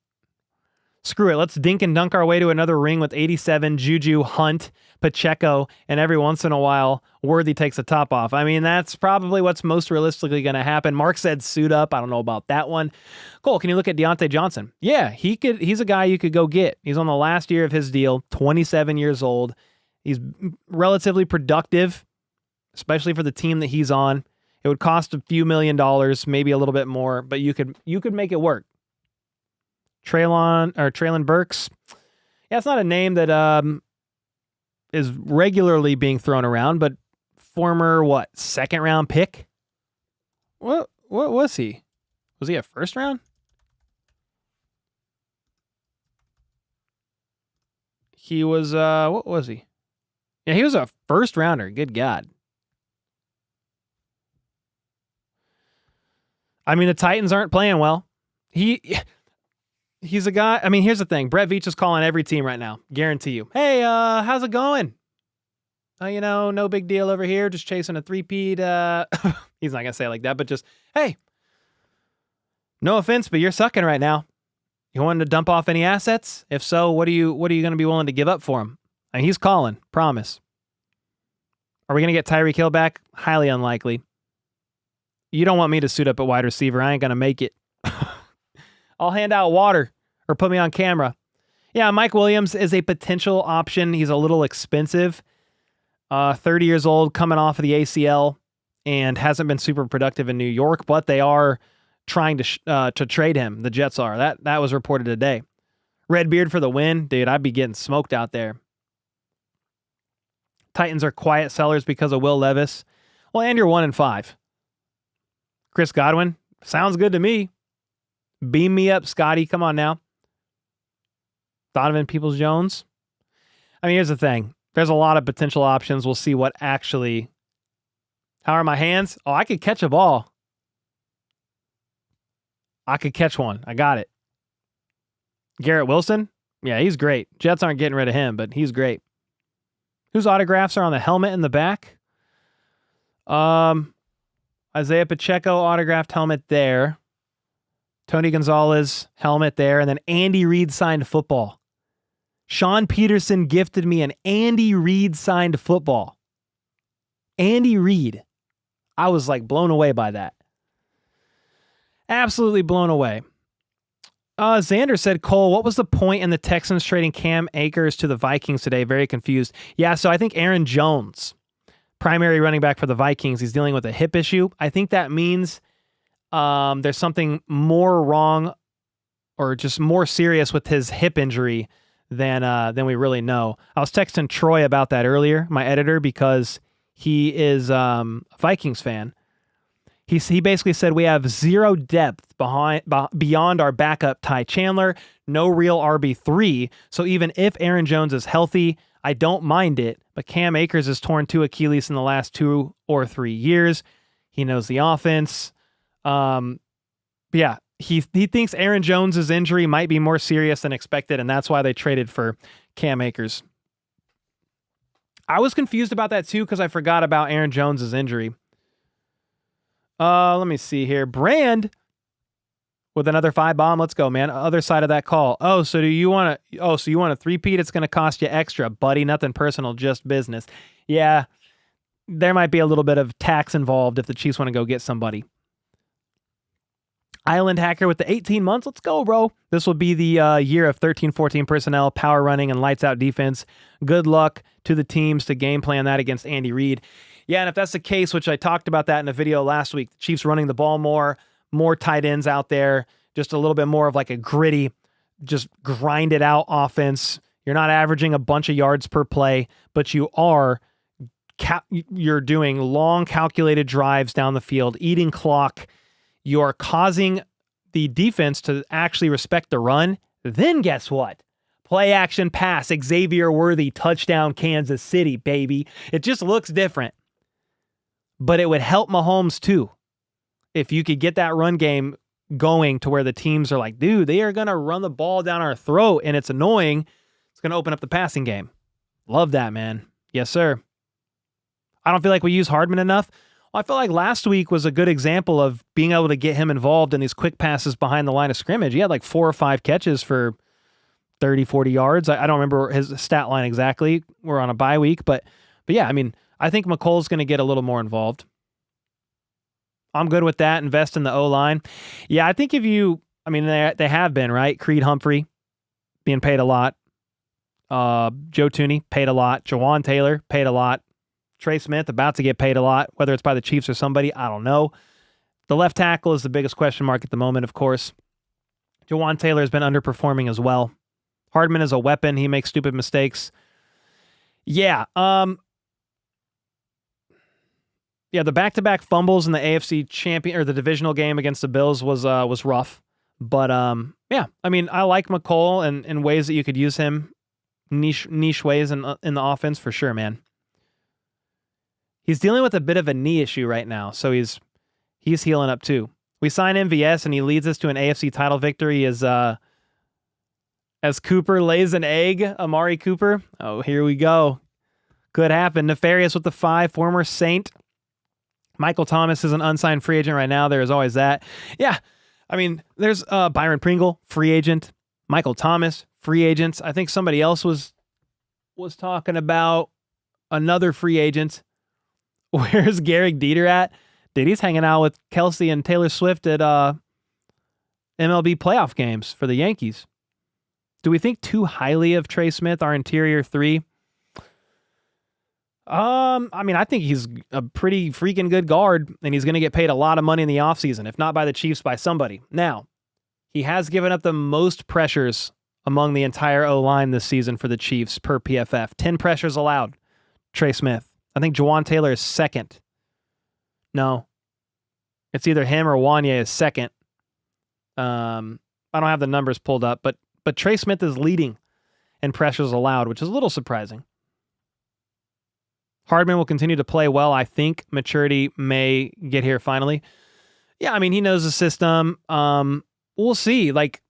Screw it. Let's dink and dunk our way to another ring with 87, Juju, Hunt, Pacheco, and every once in a while, Worthy takes the top off. I mean, that's probably what's most realistically going to happen. Mark said suit up. I don't know about that one. Cole, can you look at Deontay Johnson? Yeah, he's a guy you could go get. He's on the last year of his deal, 27 years old. He's relatively productive, especially for the team that he's on. It would cost a few $1 million, maybe a little bit more, but you could make it work. Traylon Burks. Yeah, it's not a name that is regularly being thrown around, but former second round pick? What was he? Was he a first round? He was what was he? Yeah, he was a first rounder. Good God. I mean, the Titans aren't playing well. He's a guy. I mean, here's the thing. Brett Veach is calling every team right now. Guarantee you. Hey, how's it going? No big deal over here. Just chasing a three-peat. He's not going to say it like that, but just, hey, no offense, but you're sucking right now. You wanting to dump off any assets? If so, what are you going to be willing to give up for him? And he's calling. Promise. Are we going to get Tyreek Hill back? Highly unlikely. You don't want me to suit up at wide receiver. I ain't going to make it. I'll hand out water or put me on camera. Yeah, Mike Williams is a potential option. He's a little expensive. 30 years old, coming off of the ACL, and hasn't been super productive in New York, but they are trying to trade him. The Jets are. That was reported today. Redbeard for the win. Dude, I'd be getting smoked out there. Titans are quiet sellers because of Will Levis. Well, and you're 1-5. Chris Godwin. Sounds good to me. Beam me up, Scotty. Come on now. Donovan Peoples-Jones. I mean, here's the thing. There's a lot of potential options. We'll see what actually... How are my hands? Oh, I could catch a ball. I could catch one. I got it. Garrett Wilson? Yeah, he's great. Jets aren't getting rid of him, but he's great. Whose autographs are on the helmet in the back? Isaiah Pacheco autographed helmet there. Tony Gonzalez helmet there. And then Andy Reid signed football. Sean Peterson gifted me an Andy Reid signed football. Andy Reid. I was like blown away by that. Absolutely blown away. Xander said, Cole, what was the point in the Texans trading Cam Akers to the Vikings today? Very confused. Yeah, so I think Aaron Jones, primary running back for the Vikings, he's dealing with a hip issue. I think that means there's something more wrong or just more serious with his hip injury than we really know. I was texting Troy about that earlier, my editor, because he is a Vikings fan. He basically said we have zero depth beyond our backup Ty Chandler, no real RB3. So even if Aaron Jones is healthy, I don't mind it. But Cam Akers has torn 2 Achilles in the last 2 or 3 years. He knows the offense. Yeah, he thinks Aaron Jones's injury might be more serious than expected, and that's why they traded for Cam Akers. I was confused about that too because I forgot about Aaron Jones's injury. Let me see here. Brand with another 5-bomb. Let's go, man. Other side of that call. So you want a 3-peat? It's going to cost you extra, buddy. Nothing personal, just business. Yeah, there might be a little bit of tax involved if the Chiefs want to go get somebody. Island Hacker with the 18 months. Let's go, bro. This will be the year of 13-14 personnel, power running, and lights out defense. Good luck to the teams to game plan that against Andy Reid. Yeah, and if that's the case, which I talked about that in a video last week, the Chiefs running the ball more tight ends out there, just a little bit more of like a gritty, just grind it out offense. You're not averaging a bunch of yards per play, but you're doing long calculated drives down the field, eating clock. You're causing the defense to actually respect the run. Then guess what? Play action pass, Xavier Worthy, touchdown Kansas City, baby. It just looks different. But it would help Mahomes too. If you could get that run game going to where the teams are like, dude, they are going to run the ball down our throat and it's annoying. It's going to open up the passing game. Love that, man. Yes, sir. I don't feel like we use Hardman enough. Well, I feel like last week was a good example of being able to get him involved in these quick passes behind the line of scrimmage. He had like 4 or 5 catches for 30, 40 yards. I don't remember his stat line exactly. We're on a bye week, but yeah, I mean, I think McColl's going to get a little more involved. I'm good with that. Invest in the O-line. Yeah, I think they have been, right? Creed Humphrey being paid a lot. Joe Tooney paid a lot. Jawan Taylor paid a lot. Trey Smith about to get paid a lot, whether it's by the Chiefs or somebody, I don't know. The left tackle is the biggest question mark at the moment, of course. Jawan Taylor has been underperforming as well. Hardman is a weapon. He makes stupid mistakes. Yeah. Yeah, the back-to-back fumbles in the AFC champion or the divisional game against the Bills was rough. But yeah, I mean, I like McColl and ways that you could use him, niche ways in the offense for sure, man. He's dealing with a bit of a knee issue right now, so he's healing up too. We sign MVS and he leads us to an AFC title victory as Cooper lays an egg, Amari Cooper. Oh, here we go. Could happen. Nefarious with the 5, former Saint. Michael Thomas is an unsigned free agent right now. There is always that. Yeah, I mean, there's Byron Pringle, free agent. Michael Thomas, free agents. I think somebody else was talking about another free agent. Where's Garrick Dieter at? Dude, he's hanging out with Kelsey and Taylor Swift at MLB playoff games for the Yankees. Do we think too highly of Trey Smith, our interior 3? I mean, I think he's a pretty freaking good guard, and he's going to get paid a lot of money in the offseason, if not by the Chiefs, by somebody. Now, he has given up the most pressures among the entire O-line this season for the Chiefs per PFF. 10 pressures allowed, Trey Smith. I think Jawan Taylor is second. No. It's either him or Wanye is second. I don't have the numbers pulled up, but Trey Smith is leading in pressures allowed, which is a little surprising. Hardman will continue to play well. I think maturity may get here finally. Yeah, I mean, he knows the system. We'll see. Like,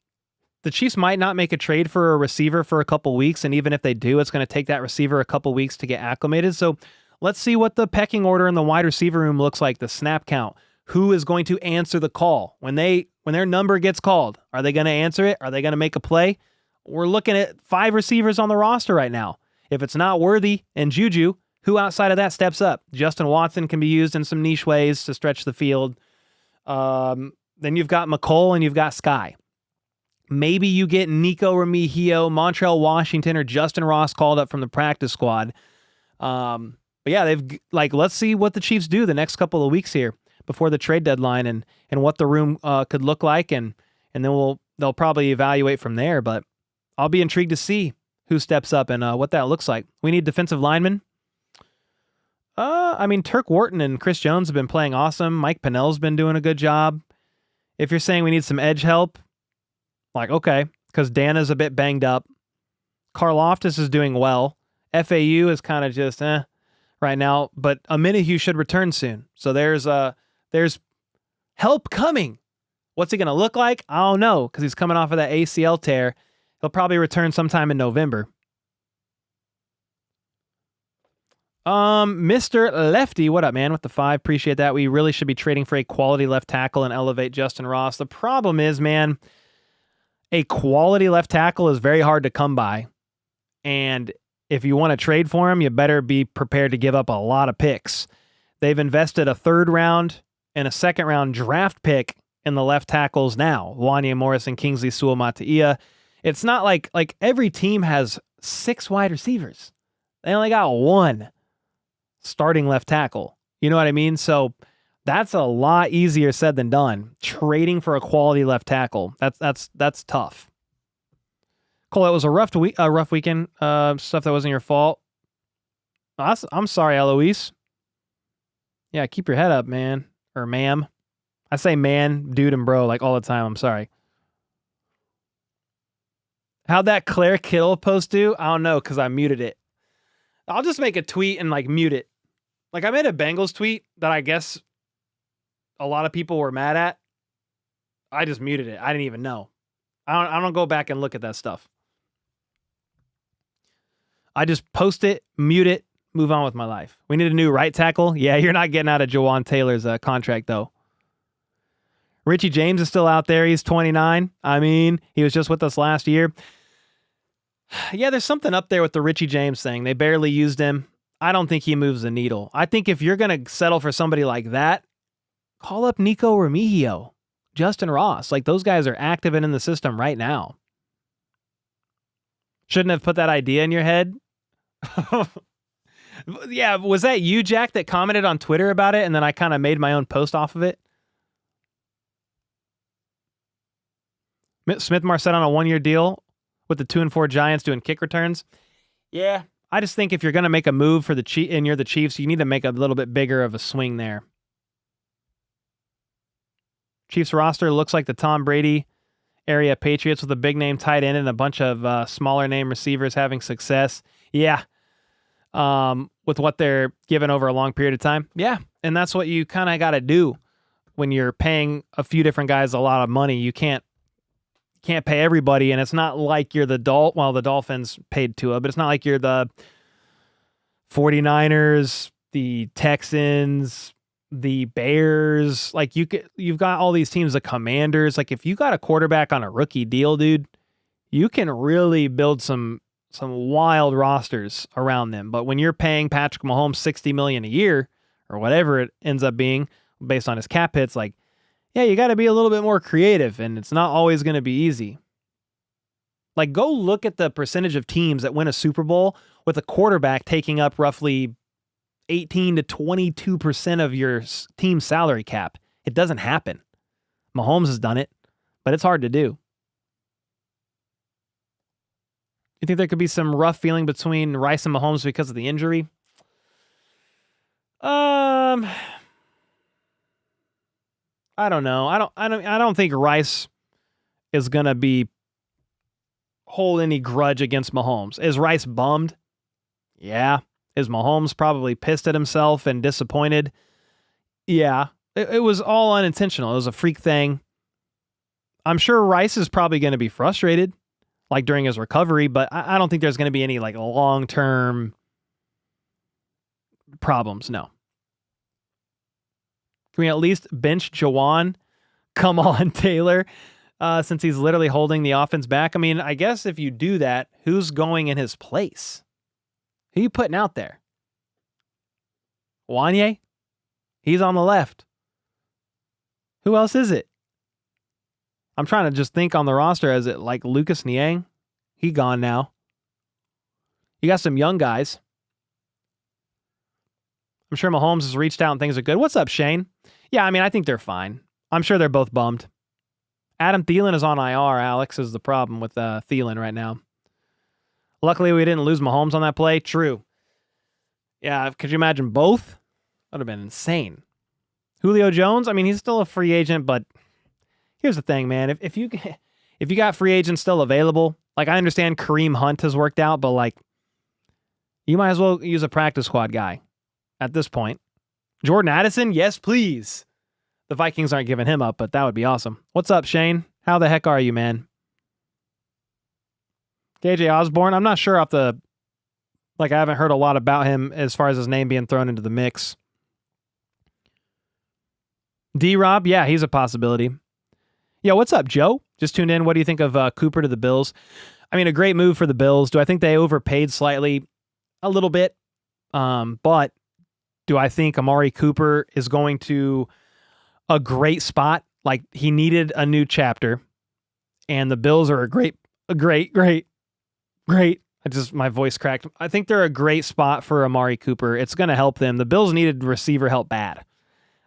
the Chiefs might not make a trade for a receiver for a couple weeks, and even if they do, it's going to take that receiver a couple weeks to get acclimated. So let's see what the pecking order in the wide receiver room looks like, the snap count. Who is going to answer the call? When their number gets called, are they going to answer it? Are they going to make a play? We're looking at 5 receivers on the roster right now. If it's not Worthy and Juju, who outside of that steps up? Justin Watson can be used in some niche ways to stretch the field. Then you've got McColl and you've got Sky. Maybe you get Nico Remigio, Montrell Washington, or Justin Ross called up from the practice squad. But yeah, let's see what the Chiefs do the next couple of weeks here before the trade deadline and what the room could look like, and then they'll probably evaluate from there. But I'll be intrigued to see who steps up and what that looks like. We need defensive linemen. Turk Wharton and Chris Jones have been playing awesome. Mike Pennell's been doing a good job. If you're saying we need some edge help, okay, because Dana's a bit banged up. Karlaftis is doing well. FAU is kind of just right now, but Aminahue should return soon. So there's help coming. What's he going to look like? I don't know, because he's coming off of that ACL tear. He'll probably return sometime in November. Mr. Lefty, what up, man? With the 5, appreciate that. We really should be trading for a quality left tackle and elevate Justin Ross. The problem is, man, a quality left tackle is very hard to come by. And if you want to trade for him, you better be prepared to give up a lot of picks. They've invested a 3rd round and a 2nd round draft pick in the left tackles now. Wanya Morris and Kingsley Suamataia. It's not like every team has 6 wide receivers. They only got 1 starting left tackle. You know what I mean? So that's a lot easier said than done. Trading for a quality left tackle. That's tough. Cole, it was a rough weekend. Stuff that wasn't your fault. I'm sorry, Eloise. Yeah, keep your head up, man. Or ma'am. I say man, dude, and bro all the time. I'm sorry. How'd that Claire Kittle post do? I don't know, because I muted it. I'll just make a tweet and mute it. I made a Bengals tweet that I guess a lot of people were mad at. I just muted it. I didn't even know. I don't go back and look at that stuff. I just post it, mute it, move on with my life. We need a new right tackle. Yeah, you're not getting out of Jawan Taylor's contract, though. Richie James is still out there. He's 29. He was just with us last year. Yeah, there's something up there with the Richie James thing. They barely used him. I don't think he moves the needle. I think if you're going to settle for somebody like that, call up Nico Remigio, Justin Ross. Those guys are active and in the system right now. Shouldn't have put that idea in your head. Yeah, was that you, Jack, that commented on Twitter about it, and then I kind of made my own post off of it? Smith Marset on a 1-year deal with the 2-4 Giants doing kick returns. Yeah, I just think if you're going to make a move for the and you're the Chiefs, you need to make a little bit bigger of a swing there. Chiefs roster looks like the Tom Brady area Patriots with a big name tight end and a bunch of smaller name receivers having success. Yeah. With what they're given over a long period of time. Yeah. And that's what you kind of got to do when you're paying a few different guys a lot of money. You can't pay everybody, and it's not like you're the the Dolphins paid Tua, but it's not like you're the 49ers, the Texans, the Bears. You've got all these teams, the Commanders. If you got a quarterback on a rookie deal, dude, you can really build some wild rosters around them. But when you're paying Patrick Mahomes $60 million a year or whatever it ends up being based on his cap hits, yeah, you got to be a little bit more creative, and it's not always going to be easy. Go look at the percentage of teams that win a Super Bowl with a quarterback taking up roughly 18 to 22% of your team's salary cap. It doesn't happen. Mahomes has done it, but it's hard to do. You think there could be some rough feeling between Rice and Mahomes because of the injury? I don't know. I don't think Rice is gonna hold any grudge against Mahomes. Is Rice bummed? Yeah. Is Mahomes probably pissed at himself and disappointed? Yeah. It was all unintentional. It was a freak thing. I'm sure Rice is probably going to be frustrated, like during his recovery, but I don't think there's going to be any like long-term problems. No. Can we at least bench Jawan? Come on, Taylor. Since he's literally holding the offense back. I mean, I guess if you do that, who's going in his place? Who you putting out there? Wanye? He's on the left. Who else is it? I'm trying to just think on the roster. Is it like Lucas Niang? He gone now. You got some young guys. I'm sure Mahomes has reached out and things are good. What's up, Shane? Yeah, I mean, I think they're fine. I'm sure they're both bummed. Adam Thielen is on IR, Alex, is the problem with Thielen right now. Luckily, we didn't lose Mahomes on that play. True. Yeah, could you imagine both? That would have been insane. Julio Jones, I mean, he's still a free agent, but here's the thing, man. If you got free agents still available, like I understand Kareem Hunt has worked out, but like you might as well use a practice squad guy at this point. Jordan Addison, yes, please. The Vikings aren't giving him up, but that would be awesome. What's up, Shane? How the heck are you, man? KJ Osborne, I'm not sure I haven't heard a lot about him as far as his name being thrown into the mix. D-Rob, yeah, he's a possibility. Yeah, what's up, Joe? Just tuned in. What do you think of Cooper to the Bills? I mean, a great move for the Bills. Do I think they overpaid slightly? A little bit. But do I think Amari Cooper is going to a great spot? Like, he needed a new chapter, and the Bills are a great. My voice cracked. I think they're a great spot for Amari Cooper. It's going to help them. The Bills needed receiver help bad.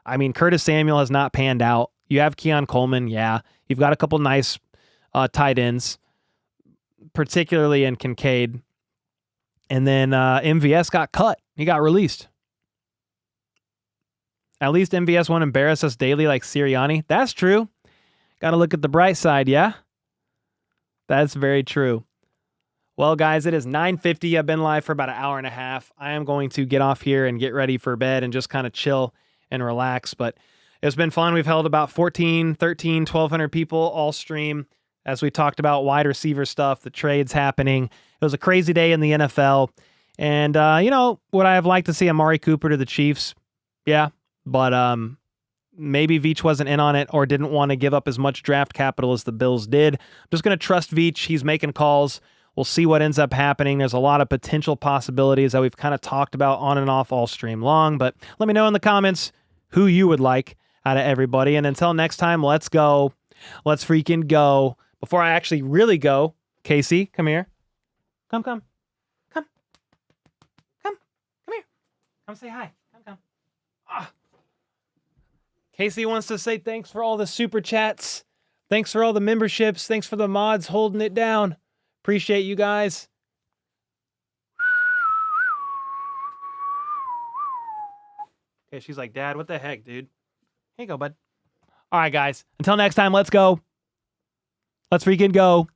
I mean, Curtis Samuel has not panned out. You have Keon Coleman, yeah. You've got a couple nice tight ends, particularly in Kincaid. And then MVS got cut. He got released. At least MVS won't embarrass us daily like Sirianni. That's true. Got to look at the bright side, yeah? That's very true. Well, guys, it is 9:50. I've been live for about an hour and a half. I am going to get off here and get ready for bed and just kind of chill and relax. But it's been fun. We've held about 13, 1,200 people all stream as we talked about wide receiver stuff, the trades happening. It was a crazy day in the NFL. And, would I have liked to see Amari Cooper to the Chiefs? Yeah. But maybe Veach wasn't in on it or didn't want to give up as much draft capital as the Bills did. I'm just going to trust Veach. He's making calls. We'll see what ends up happening. There's a lot of potential possibilities that we've kind of talked about on and off all stream long. But let me know in the comments who you would like out of everybody. And until next time, let's go. Let's freaking go. Before I actually really go, Casey, come here. Come here. Come say hi. Come. Ah. Casey wants to say thanks for all the super chats. Thanks for all the memberships. Thanks for the mods holding it down. Appreciate you guys. Okay, she's like, Dad, what the heck, dude? Here you go, bud. All right, guys. Until next time, let's go. Let's freaking go.